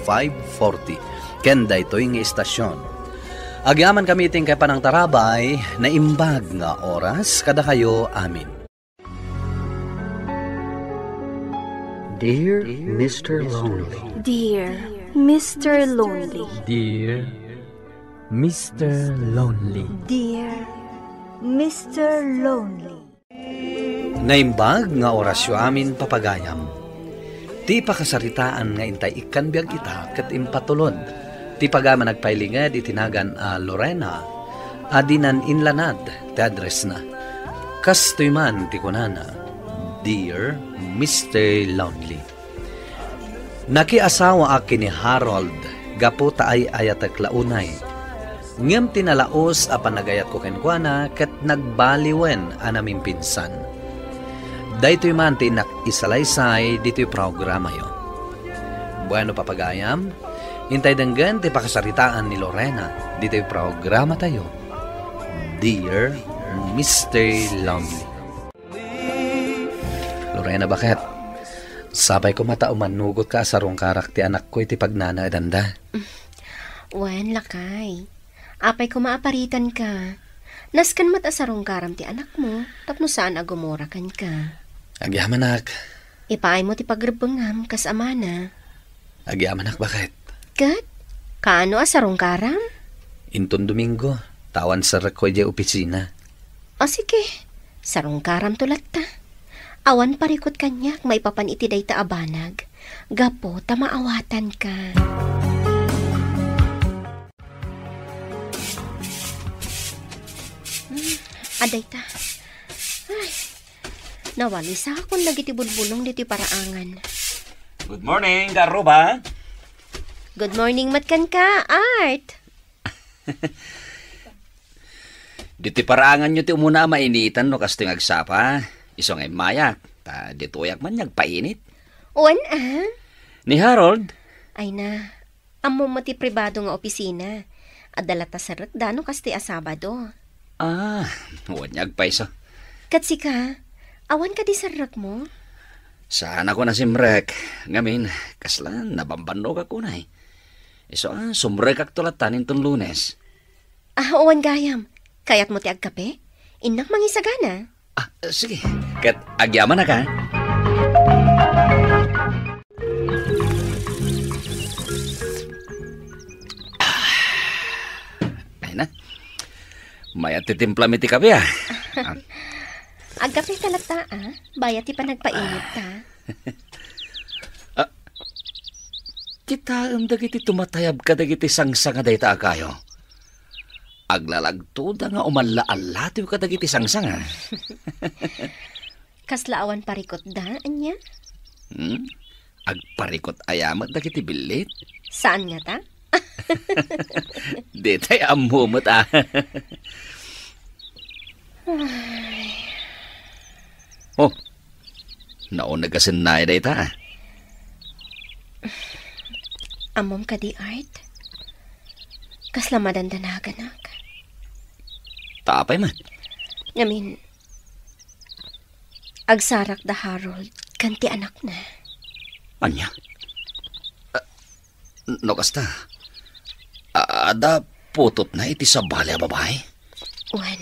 540 ken daytoy nga istasyon. Agyaman kami iting kay panang tarabay na imbag nga oras kada kayo amin. Dear Mr. Lonely. Dear Mr. Lonely. Dear Mr. Lonely. Dear Mr. Lonely. Naimbag nga orasyo amin papagayam. Ti pakasaritaan nga intay ikan biyag ita ket impatulod. Ti pagama nagpailinged itinagan a Lorena, adinan inlanad ti address na. Kastoy man ti kunana, Dear Mr. Lonely. Nakiasawa akin ni Harold, gaputa ay ayatek launay. Ngem tinalaos a panagayat ko kenkwana ket nagbaliwen anaming pinsan. Daytoy man ti nakisalaysay dito'y programa yo. Bueno papagayam, hintay denggan ti pakasaritaan ni Lorena dito'y programa tayo, Dear Mr. Lonely. Lorena, bakit? Sabay ko matao manugot ka sarong karak ti anak ko iti pagnana edanda. Wen, lakay. Apay ko maaparitan ka. Naskan matasarong karam ti anak mo, tapno saan agumurakan ka. Agyamanak. Ipaay mo ti pagrebengam kas amana. Agyamanak, bakit? Kat? Kaano asarong karam? Inton Domingo, tawan sa rekoy di opisina. O sige, sarong karam tulat ta. Awan parikot kanyak, may papan iti day ta abanag. Gapo, tamaawatan ka. Aday ta. Ay, nawalisa akong nagiti bulbulong diti paraangan. Good morning, Garuba. Good morning, matkan ka, Art. Diti parangan nyo ti umuna mainitan no kasting agsapa. Iso ngay mayak. Ta dituyak man nagpainit. Uwan Ni Harold? Ay na, amo mati pribado nga opisina. Adala ta sa rekdano kasti a Sabado. Uwan nagpaiso. Katsika, awan ka di sa rek mo? Sana ko na simrek. Ngamin, kaslan, nabambanog ako na eh. Iso sumrek ak tulatanin ton Lunes. Uwan gayam. Kayat mo ti agkape? Inak mangisagana. Sige. Kat agyaman na ka. Ay na. May atitimpla mi ti kape Agkape talata Bayat ti pa nagpainit ta. Kita dagiti tumatayab ka dagiti sangsanga dayta akayo. Aglalagto da nga umalaallatiw ka dagiti sangsanga. Kaslaawan parikot da, anya? Agparikot ayamat dagiti bilit. Saan nga ta? Detay amumot Oh, naon nagasinay day ta. Amom ka di Art. Kasla madandanagan ak. Tapay man. Ngamin, agsarak da Harold, kanti anak na. Anya? No kasta, ada putot na iti sa balya babae? Wan.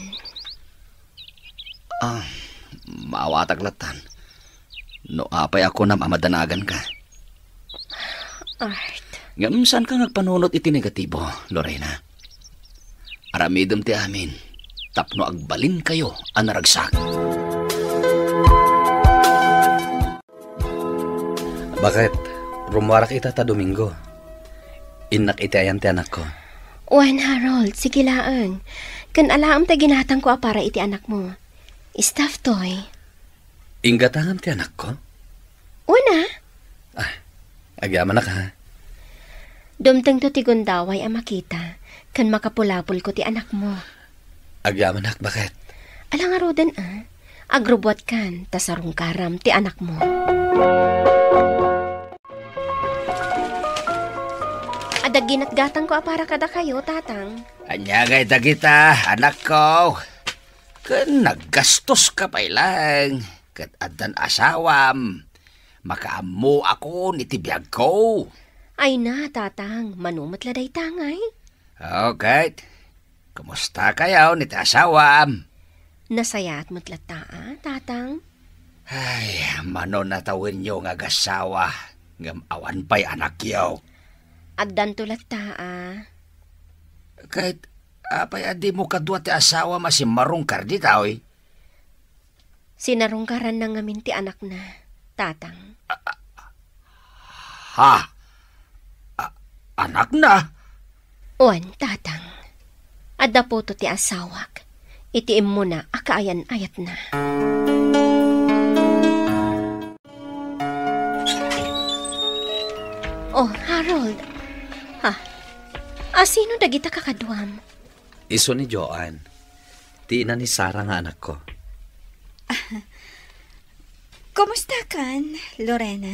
Maawataglatan. No apay ako na mamadanagan ka. Art. Ngam saan ka nagpanunot iti negatibo, Lorena? Aramidom ti amin. Tapno agbalin kayo ang naragsak. Bakit? Rumwarak ita ta Domingo. Inak iti ayan ti anak ko. Wan, Harold, sige laang. Kan alaam ta ginatang ko para iti anak mo. Stuffed toy. Inggatangam ti anak ko? Una. Agyaman na ka ha? Dumteng to ti gundaway ang makita. Kan makapulapul ko ti anak mo. Agyaman nak, bakit? Alang arodan agrobot kan, tasarong karam ti anak mo. Adaginat gatang ko para kada kayo, tatang. Anyagay ta kita, anak ko. Kan naggastos ka pa ilang. Kat adan asawam. Makaamu ako ni tibiyag ko. Ay na, tatang. Manumat laday tangay. Okay. Kumusta kayo ni asawam? Nasaya at matlata, tatang. Ay, mano natawin nyo nga gasawa. Ngam awan pa'y anak yaw. Addan tulata, Kahit apay adi mo kadwa ti asawa masimarungkar di tao eh. Sinarungkaran na ngamin ti anak na, tatang. Anak na? Uwan, tatang. Adda po to ti asawak. Itiim mo na, akaayan-ayat na. Oh, Harold. Sino dagita kakadwam? Iso ni Joanne. Tina ni Sarah nga anak ko. Kumusta kan, Lorena?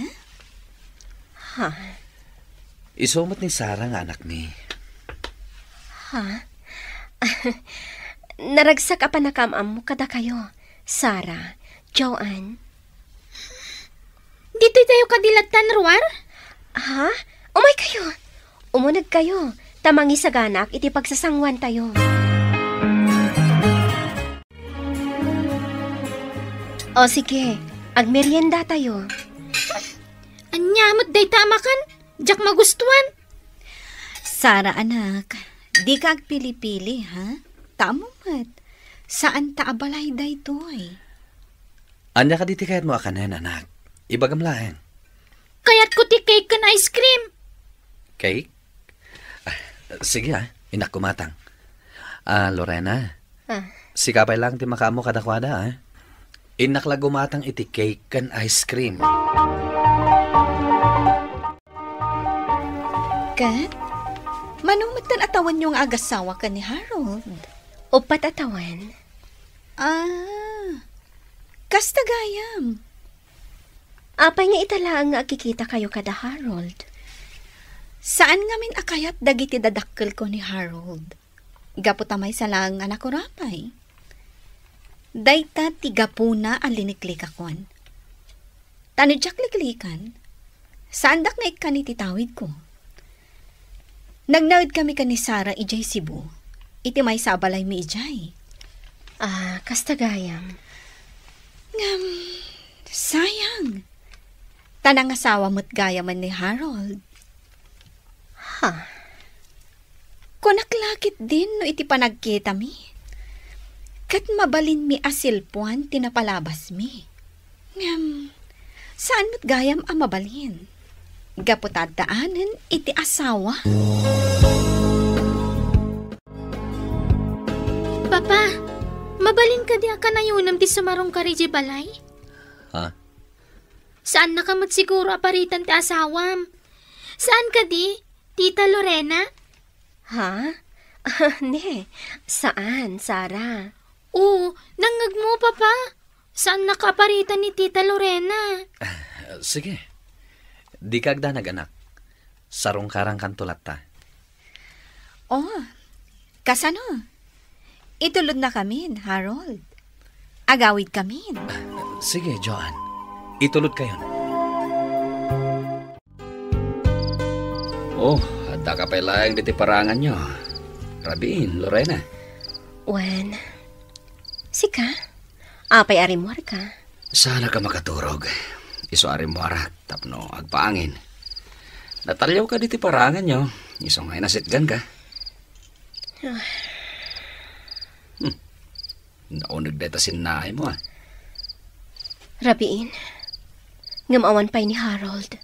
Isumot ni Sarah nga anak ni. Naragsak pa nakamam mo kada kayo. Sarah, Joanne. Dito tayo kadilatan, Ruar? Umay kayo. Umunag kayo. Tamangi sa ganak, iti pagsasangwan tayo. O sige, agmerienda tayo. Anyamot day tamakan, jak magustuhan. Sara anak, di ka agpili-pili ha? Tamo mat, saan ta abalay day toy? Anya ka diti kayat mo akanen anak, ibagam laeng. Kayat ko ti cake kan ice cream. Cake? Sige inak kumatang. Lorena, sikapay lang ti makamo kadakwada Inak la gumatang iti cake kan ice cream. Kat, Manumatan atawan yung agasawa ka ni Harold. Upat atawan. Kasta gayam. Apay nga itala nga akikita kayo kada Harold. Saan ngamin akayat dagiti dadakkel ko ni Harold? Gaputamay sa lang anak ko rapay. Dayta tigapuna ang liniklikakon. Tanudyak liklikan, saandak na ikanititawid ko. Nagnawid kami ka ni Sarah ijay Cebu. Iti may sabalay mi ijay. Kasta gayam. Sayang. Tanang asawa mo't gayaman ni Harold. Kunaklakit din no iti panagkita mi. Kat mabalin mi asilpuan tinapalabas mi. Saan mo't gayam ang mabalin? Gaputadaanan iti asawa. Papa, mabalin ka di ka na yunam ti sumarong ka rin balay? Ha? Saan nakamot siguro aparitan ti asawam? Saan ka di? Tita Lorena? Ha? Ne, saan, Sarah? Oo, nangag mo, Papa. Saan nakaparitan ni Tita Lorena? Sige. Di kagda nag-anak. Sarong karang kantulat ta. Kasano? Itulod na kami, Harold. Agawid kami. Sige, Joan. Itulod kayo. Ada ka pa ilang diti parangan nyo. Rabin, Lorena. Wen, sika? Apay arimuar ka? Sana ka makaturog. Iso arimuar, tapno agpaangin. Natalyaw ka diti parangan nyo. Iso ngay nasitgan ka. Naunag deta sinnahay mo Rabiin, ngamawan pa'y ni Harold.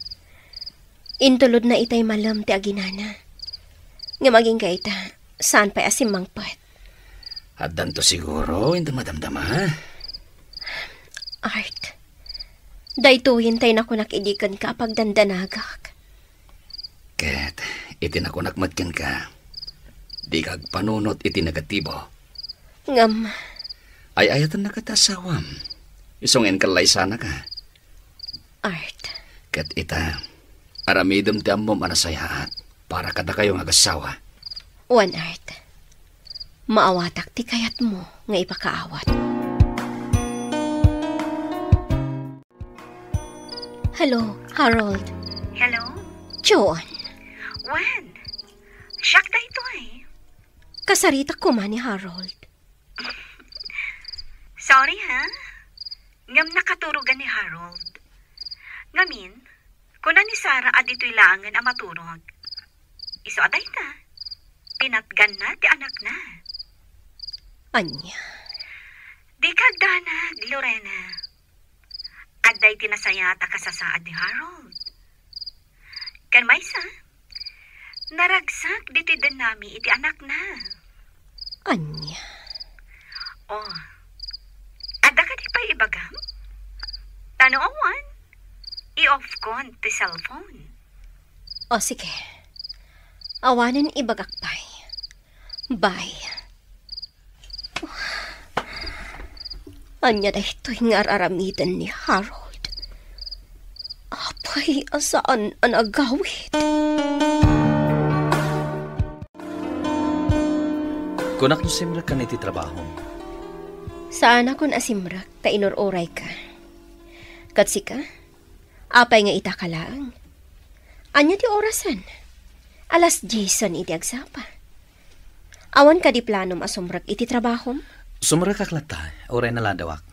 Intulod na itay malam ti aginana. Nga maging kaita, saan pa'y asimangpat? Haddan to siguro, hindi madamdama ha? Art, daytuhin tay na kunakidikan ka pag dandanagak. Ket, itinakunakmatkan ka. Di kag panunot iti negatibo. Ngam. Ay ayatan na katasawam. Isongin kalay sana ka. Art. Ket ita, aramidem ti ammom anasayaat para kada kayo nga agasawa. One Art. Maawatak ti kayat mo nga ipakaawat. Hello, Harold. Hello? Joan. When? Siyak na ito Kasarita ko man ni Harold. Sorry ha? Ngam nakaturugan ni Harold. Ngamin, kuna ni Sarah adito'y langan ang maturog. Iso aday ta. Pinatgan na ti anak na. Anya? Di kagdanag, Lorena. Agday tinasayata kasasaad ni Harold. Kan maysa, naragsak diti den nami iti anak na. Anya? Ada ka di pa ibagam? Tanoawan, i-off ko ti cellphone. Sige. Awanan ibagak pa'y. Bye. Anya da ito'y ngararamidan ni Harold. Apay, asaan ang agawid? Kunak no simrak ka na iti trabaho. Saan akong asimrak, ta inururay ka. Katsika, apay nga ita ka lang. Anya ti orasan? Alas 10 iti agsapa. Awan ka di plano masumrak iti trabaho? Sumrak kaklata, oray na ladawak.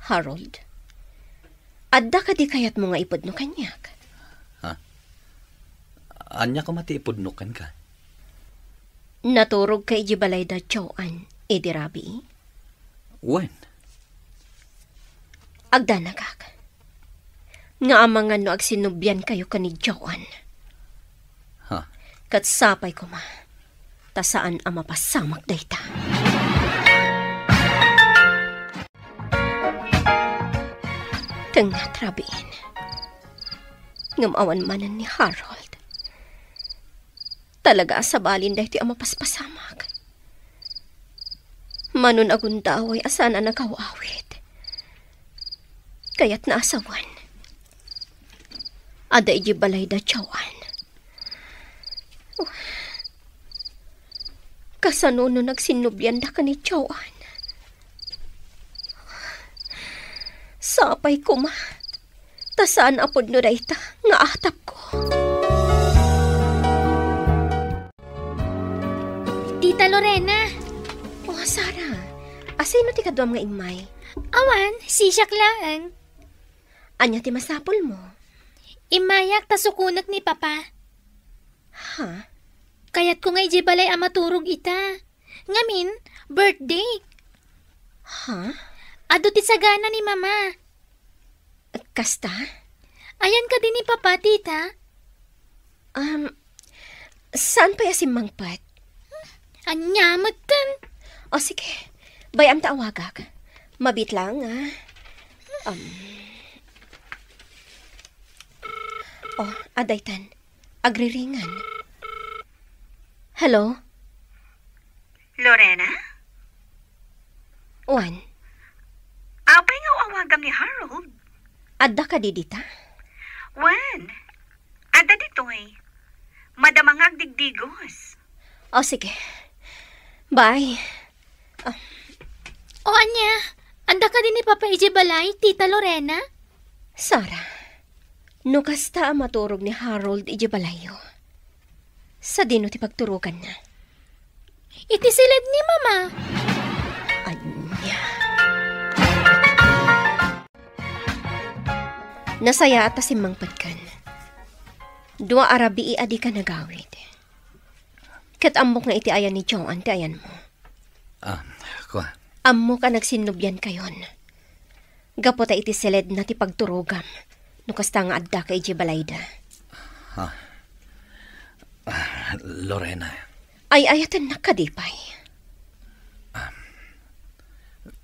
Harold, adda ka di kayat mo nga ipudno kanyak. Ha? Anya ko mati ipudnukan ka? Naturog kay jibalay da Joan, edi rabi. When? Agdanagak. Nga amangan no agsinubyan kayo ka ni Joan. Ha? Katsapay ko ma. Ta saan ang mapasamak dayta. Tengat rabiin. Ngamawan manan ni Harold. Talaga sa balin dahil ti ang mapaspasamak. Manon agundaway asan ang nagawawit. Kaya't naasawan. Ada iji balay da tiyawan. Kasano no nagsinubyan da ka ni tiyawan. Sapay ko ma. Tasaan apod no dayta nga atap ko. Tita Lorena. Oh, Sara. Asino ti kadwam nga imay? Awan, sisyak lang. Anya ti masapol mo? Imayak tasukunak ni Papa. Ha? Kaya't ko nga ijibalay ang maturog ita. Ngamin, birthday. Ha? Ado ti sagana ni Mama. Kasta? Ayan ka din ni Papa, tita. Saan pa yasim mangpat? Anyamat tan. O sige, bayam ta awagak. Mabit lang, adaytan. Agriringan. Hello? Lorena? Juan? Apay nga awagam ni Harold. Adda ka didita? Juan, adda ditoy. Madamangag digdigos. O sige. Bye. O anya, anda ka din ni Papa ijibalay, Tita Lorena? Sara, no kasta maturog ni Harold ijibalayo. Sa dino ti pagturugan na. Itisilid ni Mama. Anya. Nasaya ata si mangpatkan. Dua arabi adi ka nagawid. Kat amok nga iti ayan ni Joan, ti ayan mo. Kuha. Amok ka nagsinubyan kayon. Gapota iti seled na ti pagturugam. No kasta nga adda ka iji balayda. Lorena. Ay ayatan na kadipay.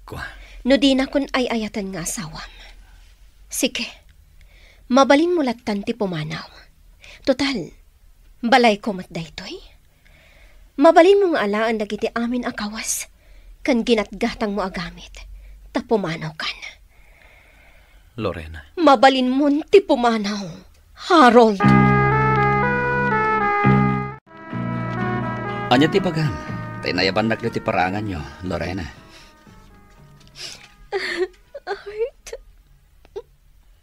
Kuha. No di na kun ay ayatan nga asawam. Sige. Mabalin mo latan ti pumanaw. Total, balay ko mat daytoy. Mabalin mo nga alaan dagiti amin akawas. Kan ginatgatang mo agamit. Ta pumanaw kan. Lorena. Mabalin mo ti pumanaw. Harold. Anya ti bagan. Tinayaban nagli ti parangan nyo, Lorena. Art.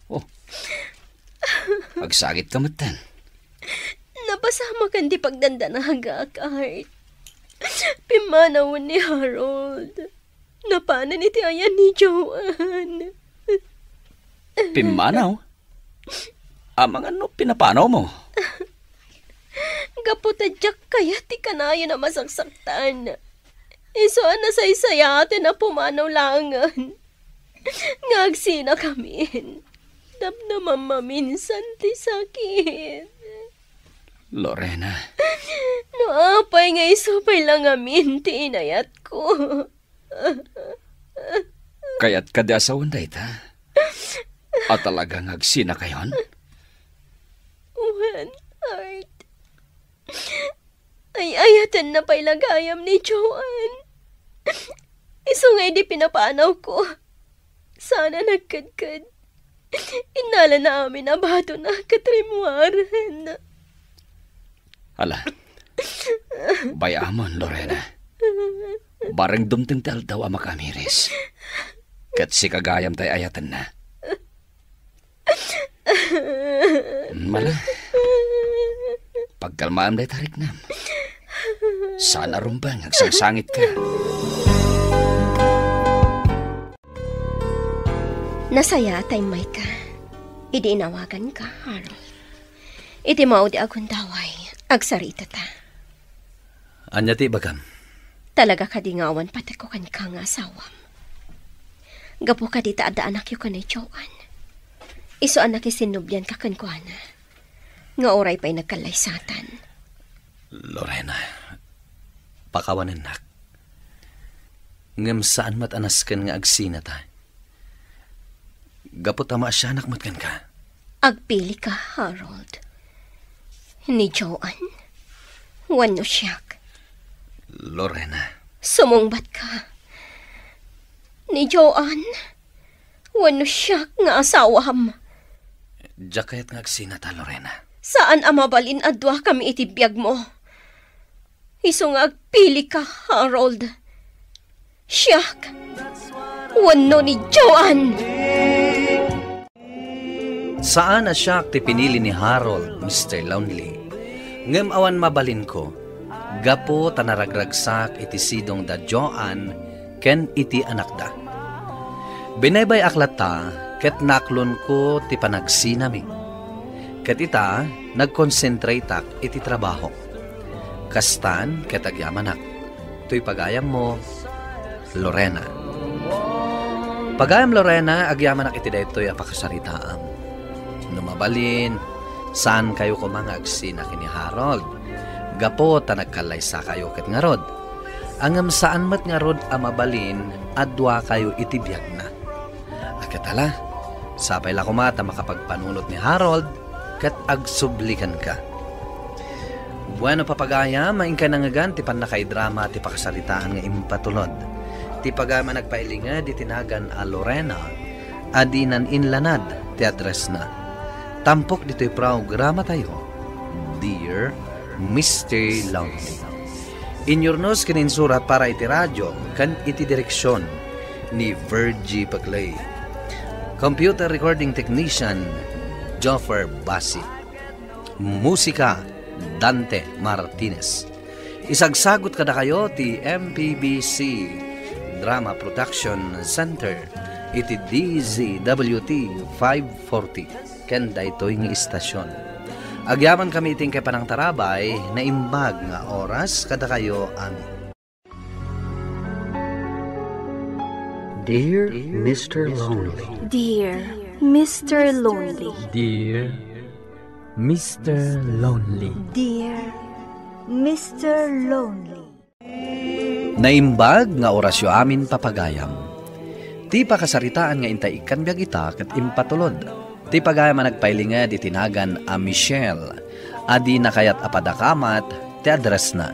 Oh. Pagsagit ka matan. Napasama kan di pagdanda na hagak, Art. Pimanawan ni Harold. Napanan iti ayan ni Joan. Pimanaw? Amang ano pinapanaw mo? Gaputadyak kaya ti kanayo na masaksaktan. Isoan na saysayate na pumanaw langan. Ngagsina kamin. Damdaman maminsan ti sakit. Lorena. No apay nga isupay lang amin ti inayat ko. Kaya't kadasawan da ita? At talagang agsina kayon? Juan, Art. Ay ayatan na pa'y lagayam ni Joan. Isungay di pinapanaw ko. Sana nagkadkad. Inala na amin na bato na katrimuaran. Ala, bayamon, Lorena. Barang dumting tal daw ama kamiris. Kat si kagayam tay ayatan na. Mala, pagkalmaam day tarik nam. Sana rumbang agsangsangit ka. Nasaya tay may ka. Idi inawagan ka, Harold. Iti mao di akong daway. Agsarita ta. Anya ti bagam? Talaga kadingawan pati ko kan ka nga asawam. Gapo ka dita ada anak yu ka na Joan. Iso anak isinubyan ka kan ko ana. Nga oray pa'y nagkalaysatan. Lorena, pakawanan nak. Ngam saan matanaskan nga agsina ta. Gapo tama siya anak matkan ka. Agpili ka, Harold. Ni Joan? Wano siyak. Lorena. Sumungbat ka. Ni Joanne. Wano siyak nga asawam. Jakayat nga agsinata, Lorena. Saan amabalin adwa kami itibiyag mo? Iso nga agpili ka, Harold. Siyak. Wano ni Joanne. Saan na siya ti pinili ni Harold, Mr. Lonely? Ngem awan mabalin ko, gapo tanaragragsak iti sidong da Joanne ken iti anak da. Binaybay aklata ket naklon ko ti panagsinami. Ket ita nagkonsentratak iti trabaho. Kastan ket agyamanak. Tuy pagayam mo, Lorena. Pagayam Lorena, agyamanak iti daytoy apakasaritaam. Numabalin, saan kayo kumangagsi na kini Harold? Gapo ta nagkalaysa kayo ket ngarod. Angam saan mat ngarod amabalin, adwa kayo itibiyag na. Akatala, sapay la kumata makapagpanunot ni Harold, ket agsublikan ka. Bueno papagaya, maing ka nangagan, ti panakay drama, ti pakasalitaan nga impatulod. Ti pagama nagpailinga, di tinagan a Lorena, adinan inlanad, ti address na. Tampok dito'y programa tayo, Dear Mr. Lonely. Inyornos kininsurat para iti radyo, kan iti direksyon ni Virgie Paclay. Computer recording technician, Joffer Basi. Musika, Dante Martinez. Isagsagot kada kayo ti MPBC Drama Production Center, iti DZWT 540. Ken daytoy nga istasyon. Agyaman kami iting kay panang tarabay na imbag nga oras kada kayo amin. Dear Mr. Lonely. Dear Mr. Lonely. Dear Mr. Lonely. Dear Mr. Lonely. Naimbag nga orasyo amin papagayam. Ti pakasaritaan nga intay ikan biag ita ket impatulod. Ti pagayam nagpailinga di tinagan a Michelle. Adi na kayat apadakamat ti address na.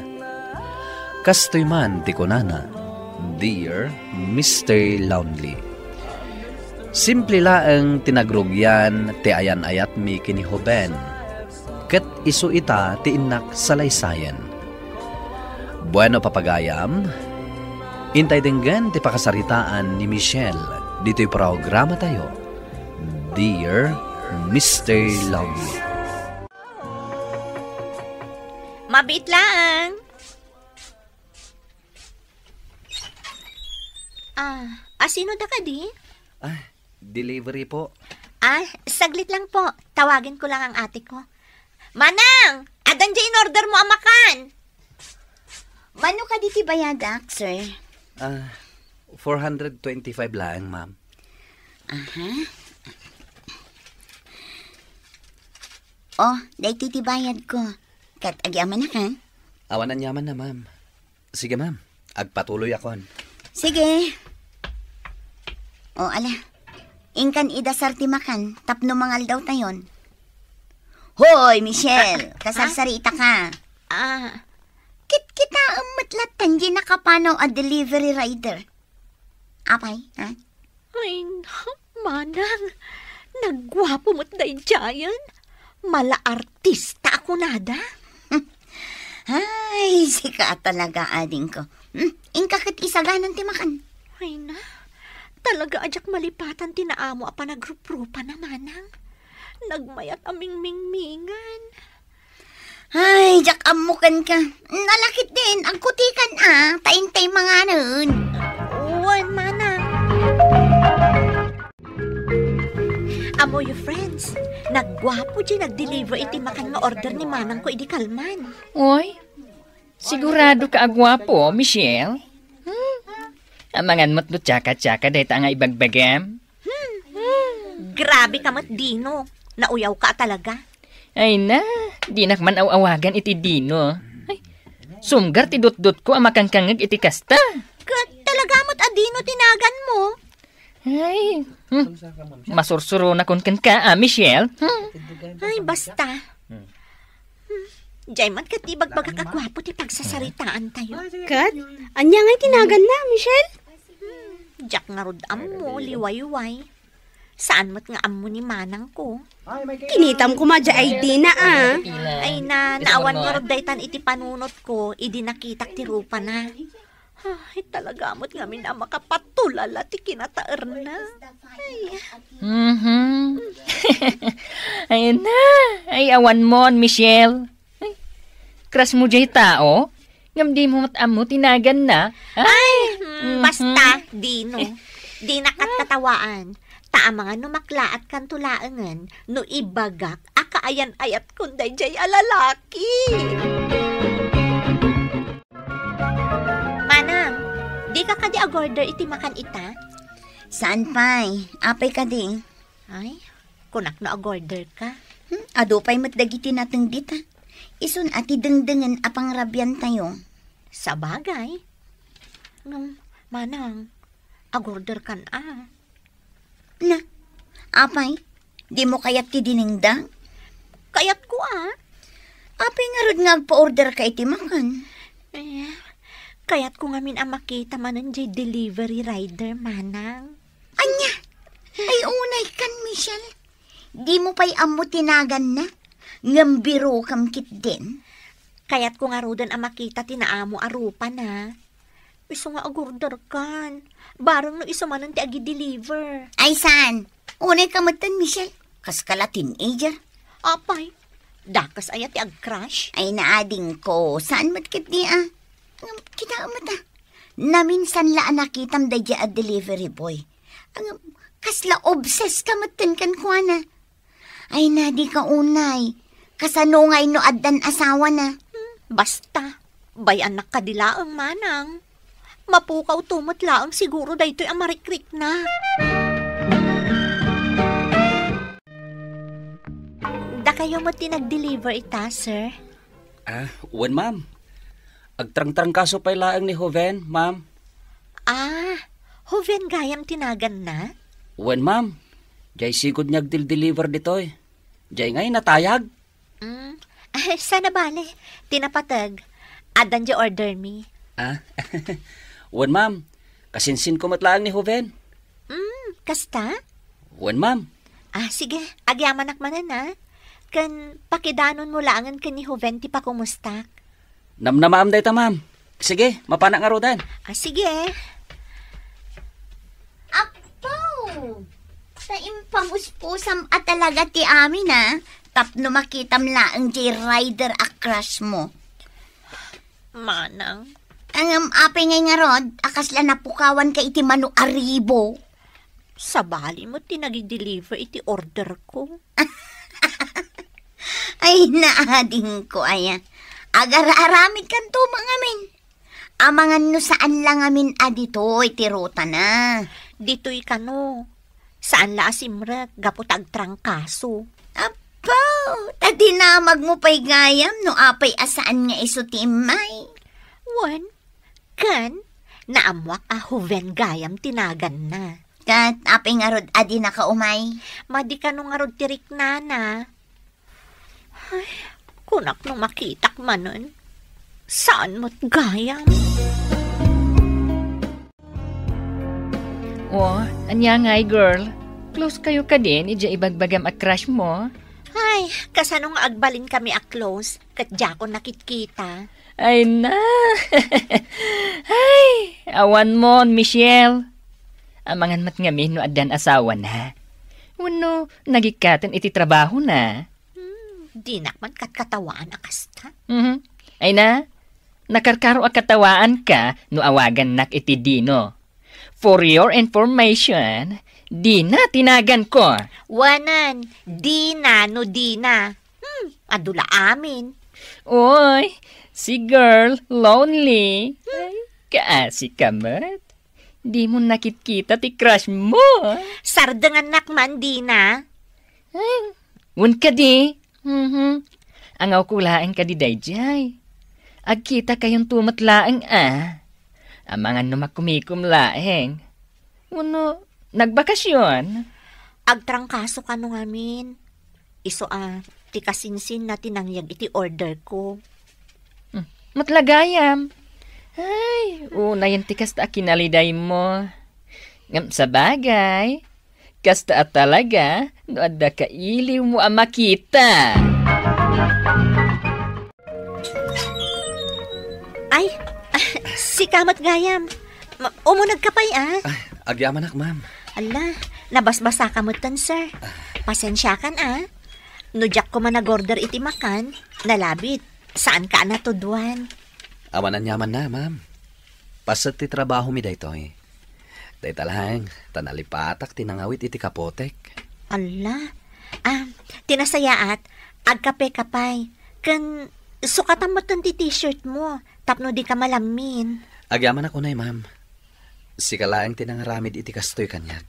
Kastoy man ti kunana, Dear Mr. Lonely. Simple laeng tinagrugyan ti ayan-ayat mi kinihoben. Ket isu ita ti inak salaysayan. Bueno papagayam, intay denggan ti pakasaritaan ni Michelle. Dito'y programa tayo, Dear Mr. Lonely. Mabit lang. Sino da ka di? Delivery po. Saglit lang po. Tawagin ko lang ang ate ko. Manang! Adan dyan in-order mo ang makan. Mano ka diti bayadak, sir? 425 lang, ma'am. Aha. Oh, day titibayad ko. Kat agyaman na ka? Awanan yaman na, ma'am. Sige, ma'am. Agpatuloy akon. Sige. O, ala. Ingkan idasar ti makan. Tapno mangal daw tayon. Hoy, Michelle. Kasarsarita ka. Kita umatlatan di nakapanaw a delivery rider. Apay, ha? Ay, manang. Nagwapo mo't day jayan. Mala artista ako nada. Ay, sika talaga ading ko. Ingkakit isaganan ti makan. Ay na, talaga ajak malipatan tinaamo a panagrup-rupa na manang. Nagmayat aming mingmingan. Ay, jak amukan ka. Nalakit din, ang kutikan taintay mga nun. Uwan, manang. Amo your friends, nagwapo di nag-deliver iti makan nga order ni manang ko idi kalman. Oy, sigurado ka agwapo, Michelle? Amangan mo't lutsaka-tsaka dahil nga ibagbagam? Grabe ka mo't Dino, nauyaw ka talaga. Ay na, di nakman awagan iti Dino. Ay, sumgar ti dot-dot ko ang makangkangag iti kasta. Talaga mo't Dino tinagan mo. Ay, masursuro na kun ka, Michelle. Ay, basta. Jay man kat di bagbaga kagwapo ti pagsasaritaan tayo. Kat, anya nga tinagan na, Michelle? Jak nga rod ammo, liwayway. Saan mo't nga ammo ni manang ko? Kinitam ko madya ID na Ay naawan nga rod daytan iti panunot ko, idi nakitak ti rupa na. Ay, talaga mo't nga min ang makapatulala ti kinataer na. Ay na, ay awan mo, Michelle. Ay, crush mo jay tao? Ngam di mo matam mo, tinagan na. Basta, Dino. Di nakatatawaan. Taamang numakla at kantulaangan, no ibagak, akaayan-ayat kunday jay alalaki. Manang, di ka kadi agorder iti makan ita? Saan pa'y? Apay ka di? Ay, kunak na agorder ka. Ado pa'y matdagiti natang dita. Isun ati dengdengen apang rabyan tayo. Sa bagay. Manang, agorder kan Na, apay? Di mo kayat ti diningdang? Kayat ko Apay nga rod nga pa-order ka iti makan. Kayat ko nga min ang makita manan jay delivery rider, manang. Anya? Ay unay kan, Michelle. Di mo pa'y amo tinagan na? Ngambiro kam kit din? Kayat ko nga rodan ang makita tinaamo arupa na. Iso nga agorder kan. Barang no iso manan ti agi-deliver. Ay saan? Unay kamatan, Michelle. Kas kala teenager. Apay, dakas ayat ti ag-crush. Ay naading ko. Saan matkit niya? Kita mata. Naminsan laan nakitam da dya a delivery boy. Kasla obsessed ka matan kan kwa na. Ay na di ka unay. Kasano ngay no addan asawa na. Basta, bay anak kadilaang manang. Mapukaw tumot laang siguro daytoy ang marikrik na. Da kayo mo tinag-deliver ita, sir? Wen, ma'am. Agtrang-trang kaso pa'y laang ni Hoven, ma'am. Hoven gayam tinagan na? Wen, ma'am. Jay sigod niyag deliver ditoy. Jay ngay natayag. Sana bale. Tinapatag. Adan di order me. Wen, ma'am. Kasinsin ko matlaang ni Hoven. Kasta? Wen, ma'am. Sige. Agyaman akmanan na. Kan pakidanon mo laangan ka ni Hoven ti pa kumustak. Namnamaam day ta, ma'am. Sige, mapanak nga rodan. Sige. Apo! Taimpamuspusam at talaga ti amin, Tapno makitam laang jay rider a crush mo. Manang. Ang apay ngay nga rod, akasla napukawan ka iti manu aribo. Sa bali mo tinagi-deliver iti order ko. Ay, naading ko, Agar-aramid kan to mga min. Amangan no saan lang amin adito, iti ruta na. Dito'y kano. Saan la asimrek, gaputag trangkaso. Apo, tadinamag mo pa'y gayam, no apay asaan nga iso timay. Wan, kan, naamwak Hoven gayam tinagan na. Kat, apay nga rod adi na kaumay. Madi ka nung nga rod tirik na. Ay, kunak nung makitak manon. Saan mo't gayam? Anya ngay, girl. Close kayo ka din, ija ibagbagam a crush mo. Ay, kasanong agbalin kami a close, kat ko nakitkita. Ay na! Ay, awan mo, Michelle. Amangan mat nga no adan asawa na. Wano, nagikatan iti trabaho na. Di nakman katkatawaan akasta. Ay na, nakarkaro a katawaan ka no awagan nak iti Dino. For your information, Dina tinagan ko. Wanan, Dina no Dina. Adula amin. Oy, si girl, lonely. Ay, kaasi ka mat. Di mo nakikita ti crush mo. Sardangan nakman, Dina. Ay, un ka di. Angaw kulaan ka di dayjay. Agkita kayong tumatlaang Amangan numakumikum laeng. Uno, nagbakasyon. Agtrangkaso ka nung amin. Iso Ti kasinsin na tinangyag iti order ko. Matlagayam. Ay, una yan ti kasta kinaliday mo. Ngam sa bagay, kasta at talaga, no adda ka iliw mo ang makita. Ay, si Kamat Gayam. Umunag ka pa'y Agyaman ak, ma'am. Ala, nabasbasa ka mo tan, sir. Pasensya kan, Nujak ko man nag-order iti makan, nalabit. Saan ka natuduan? Awanan yaman na, ma'am. Pasat ti trabaho mi daytoy. Dayta lang, tanalipatak tinangawit iti kapotek. Ala, tinasayaat, agkape-kapay. Kan, sukatan mo ti t-shirt mo, tapno di ka malamin. Agyaman ako na, ma'am. Sikalaang tinangaramid iti kastoy kanyag.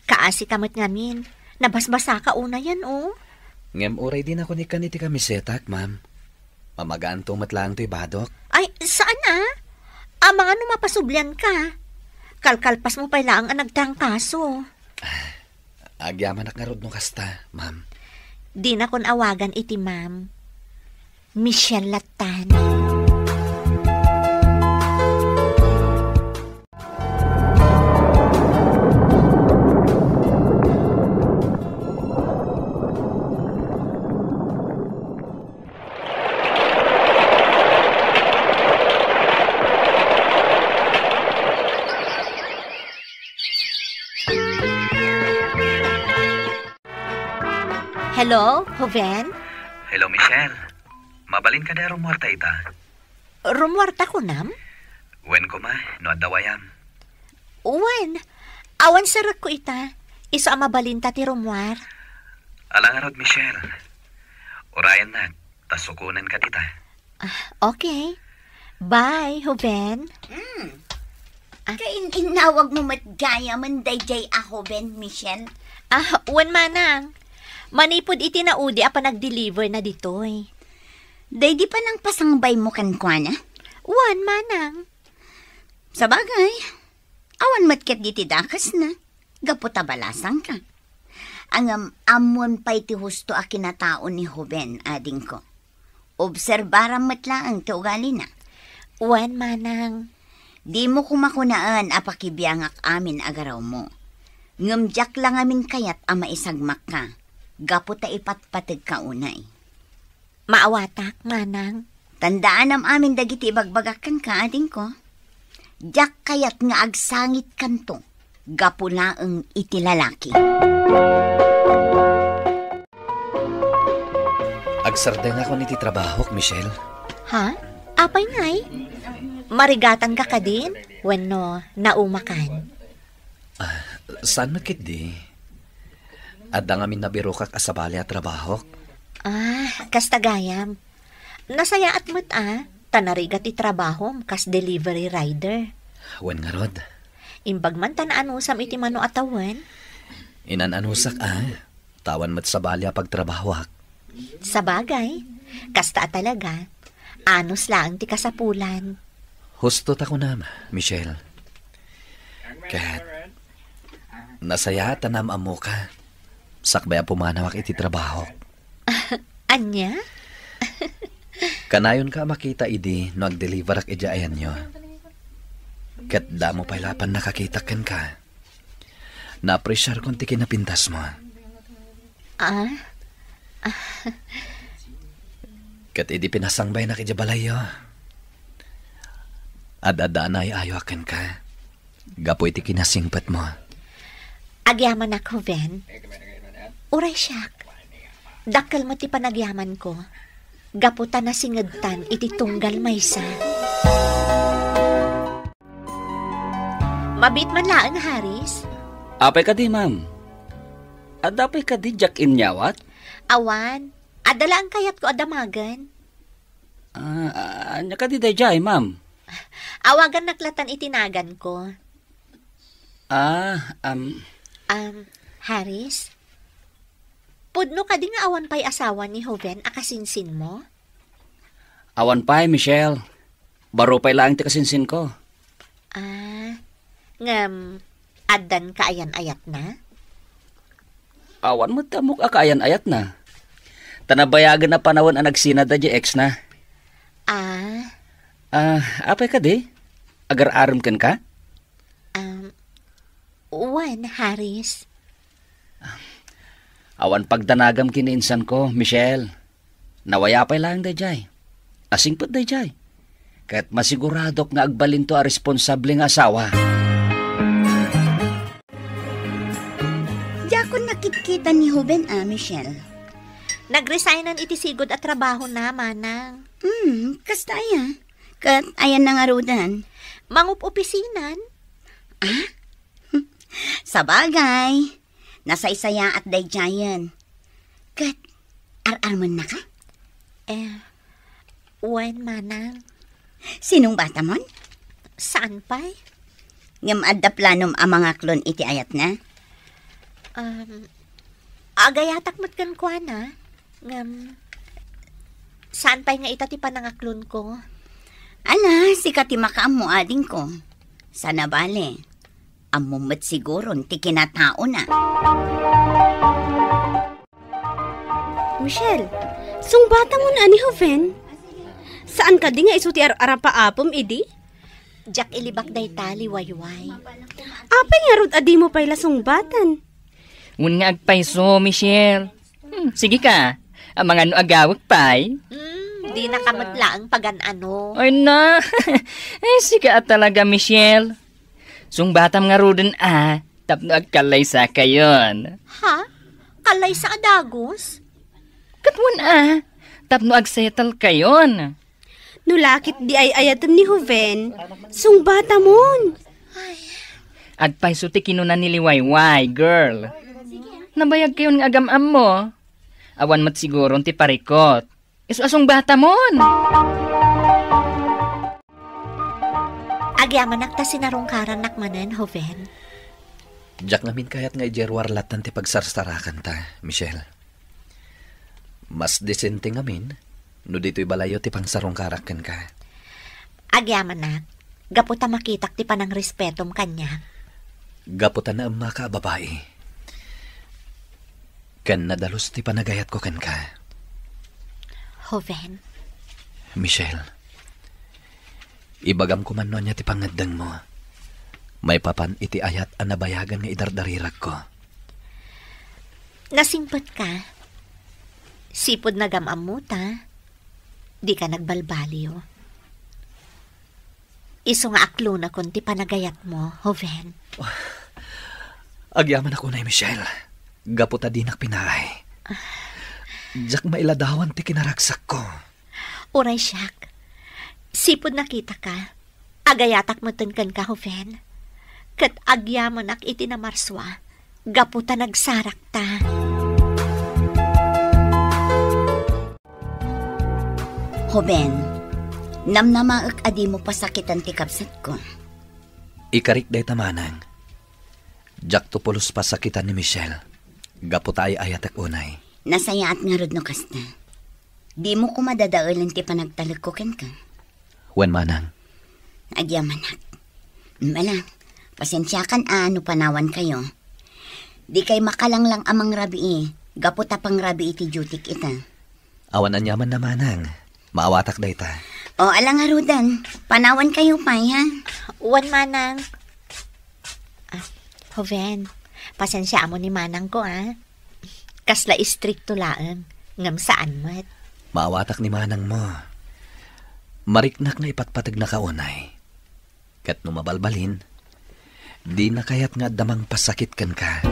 Kaasi kamot ngamin, nabasbasa ka una yan, Ngem oray din ako ni kaniti kamisetak, ma'am. Mamagaan tumat lang to'y badok. Ay, saan mga numapasublian ka. Kalkalpas mo pa lang ang nagtangkaso. Agyaman ak nga rod no kasta, ma'am. Di na kon awagan iti ma'am. Michelle Latan. Hello, Joven? Hello, Michelle. Mabalin ka na rumwarta ita. Rumwarta ko nam? Wen ko ma, no adawayam. Wen, awan sarat ko ita. Iso ang mabalin ta ti rumwar. Alangarod, Michelle. Orayan na, tasukunan ka tita. Okay. Bye, Joven. Kainawag mo matgaya man dayjay Joven, Michelle. Wen manang. Manipod iti naudi apa nag-deliver na ditoy. Day di pa nang pasangbay mo kankwana? Wan manang. Sa bagay, awan matket di ti dakas na. Gaputa balasang ka. Ang amon pa'y ti husto a kinataon ni Joven, ading ko. Obserbaram matlaang ti ugali na. Wan manang. Di mo kumakunaan apakibiyangak amin agaraw mo. Ngamjak lang amin kayat ama isagmak ka. Gapo ta ipatpatig ka unay. Maawatak, manang. Tandaan am amin dagiti ibagbagakan ka, ading ko. Jak kayat nga agsangit kanto. Gapo laeng iti lalaki. Agsardeng ako niti trabaho, Michelle. Ha? Apay ngay? Marigatan ka ka din? Wenno, naumakan. Saan makit di? Adda nga min nabiro kak asabali at trabaho. Kastagayam. Nasaya at mo't tanarigat ti trabaho kas delivery rider. Wen nga rod. Imbag man tananusam iti mano atawan. Inananusak tawan mat sabali pag trabahwak. Sa bagay, kasta talaga. Anos lang ti kasapulan. Husto ta ko na, Michelle. Kat, nasaya tanam amo ka. Sakbaya pumanawak iti trabaho. Anya? Kanayon ka makita idi no ag-deliver ak ija ayan nyo. Kat da mo pailapan nakakitakan ka. Na-appreciate kung ti kinapintas mo. Kat idi pinasangbay na kija balayo. Ad-adanay ayawakan ka. Gapo iti kinasingpat mo. Agyaman ako, Ven. Uray siyak. Dakal mo ti panagyaman ko. Gaputa na singagtan iti tunggal maysa. Mabit man laang, Haris. Apay ka di, ma'am. Adapay ka di jak inyawat? Awan. Adala ang kayat ko adamagan. Anya ka di dayjay, ma'am. Awagan naklatan itinagan ko. Haris? Pudno ka di nga awan pa'y asawa ni Joven akasinsin mo? Awan pa'y, Michelle. Baro pa'y lang ti kasinsin ko. Addan ka ayan-ayat na? Awan mo tamok akaayan-ayat na. Tanabayagan na panahon ang nagsinada di ex na. Apay ka di? Agar-aram kan ka? Juan, Haris. Awan pagdanagam kiniinsan ko, Michelle. Nawayapay lang dayjay. Asingpot dayjay. Kahit masiguradok nga agbalin to a responsable nga asawa. Yakon nakikita ni Hoben Michelle. Nagresignan iti sigod at trabaho na, manang. Kasta aya. Kat ayan na nga rudan. Mangup-opisinan. Sabagay. Nasa isaya at dayjayan. Kat, ar-armon na ka? Juan, manang. Sinong bata mon? Saan pa'y? Ngam adda planom ang mga klon iti ayat na? Agayatak mo't kan kwa na. Ngam, saan pa'y nga itati panangaklon ko? Ala, si katimakaam mo ading ko. Sana bale. Amumat siguro ti kinatao na. Michelle, sungbata mo na ni Hoven? Saan ka di nga isuti arapaapom, idi? Jak ilibak day tali, wayway. Apay nga rod adi mo pa'y lasungbatan. Ngun nga agpayso, Michelle. Sige ka, ang mga agawag pa'y. Di nakamatla ang pagan-ano. Ay na, sika talaga, Michelle. Sungbatam nga roden tapno agkalay sa kayon. Ha? Kalay sa adagos? Katwan tapno agsettle kayon. Nulakit di ay ayatam ni Hoven, sungbata mon. Agpay suti kinunan ni Liwayway, girl. Nabayag kayon nga agam-am mo. Awan mat siguro ti parikot. Isu asong bata mon. Agyaman nakta sinarungkaran nakmanen, Hoven. Diyak namin kayat nga ijerwarlatan ti pagsarsarakan ta, Michelle. Mas disente ngamin, no dito'y balayo ti pangsarungkarakan ka. Agyaman nak, gaputa makitak ti panang respetom kanya. Gaputa na ang maka babae. Kan nadalos ti panagayat ko kan ka. Hoven. Michelle, ibagam ko man no niya ti pangaddang mo. May papan iti ayat ang nabayagan nga idardarirak ko. Nasimpat ka. Sipod na gamam mo ta. Di ka nagbalbaliw. Iso nga aklo na kun ti panagayat mo, Hoven. Agyaman ako na, Michelle. Gaputa dinak pinaay. Diyak mailadawan ti kinaragsak ko. Uray siyak. Sipod nakita ka. Agayatak mo kan ka, Hoven. Kat agyaman ak iti na marswa. Gaputa nagsarak ta. Hoben, namnamaak adi mo pasakitan ti kapsat ko. Ikarik day tamanang. Diyak to pulos pasakitan ni Michelle. Gaputa ay ayatak unay. Nasayaat nga rod no kasta. Di mo ko madadaulan ti panagtalag ko ken ka. Wen manang. Agyamanak. Malang, pasensyakan ano panawan kayo. Di kay makalanglang amang rabi gaputa pang rabi iti jutik ita. Awan anyaman na manang. Maawatak day ta. O alang arudan, panawan kayo pay ha. Uwan manang. Hoven, pasensya mo ni manang ko Kasla istrikto laang. Ngam saan mo't? Maawatak ni manang mo. Mariknak na ipatpatag na kaunay. Kat numabalbalin, di na kayat nga damang pasakit kan ka.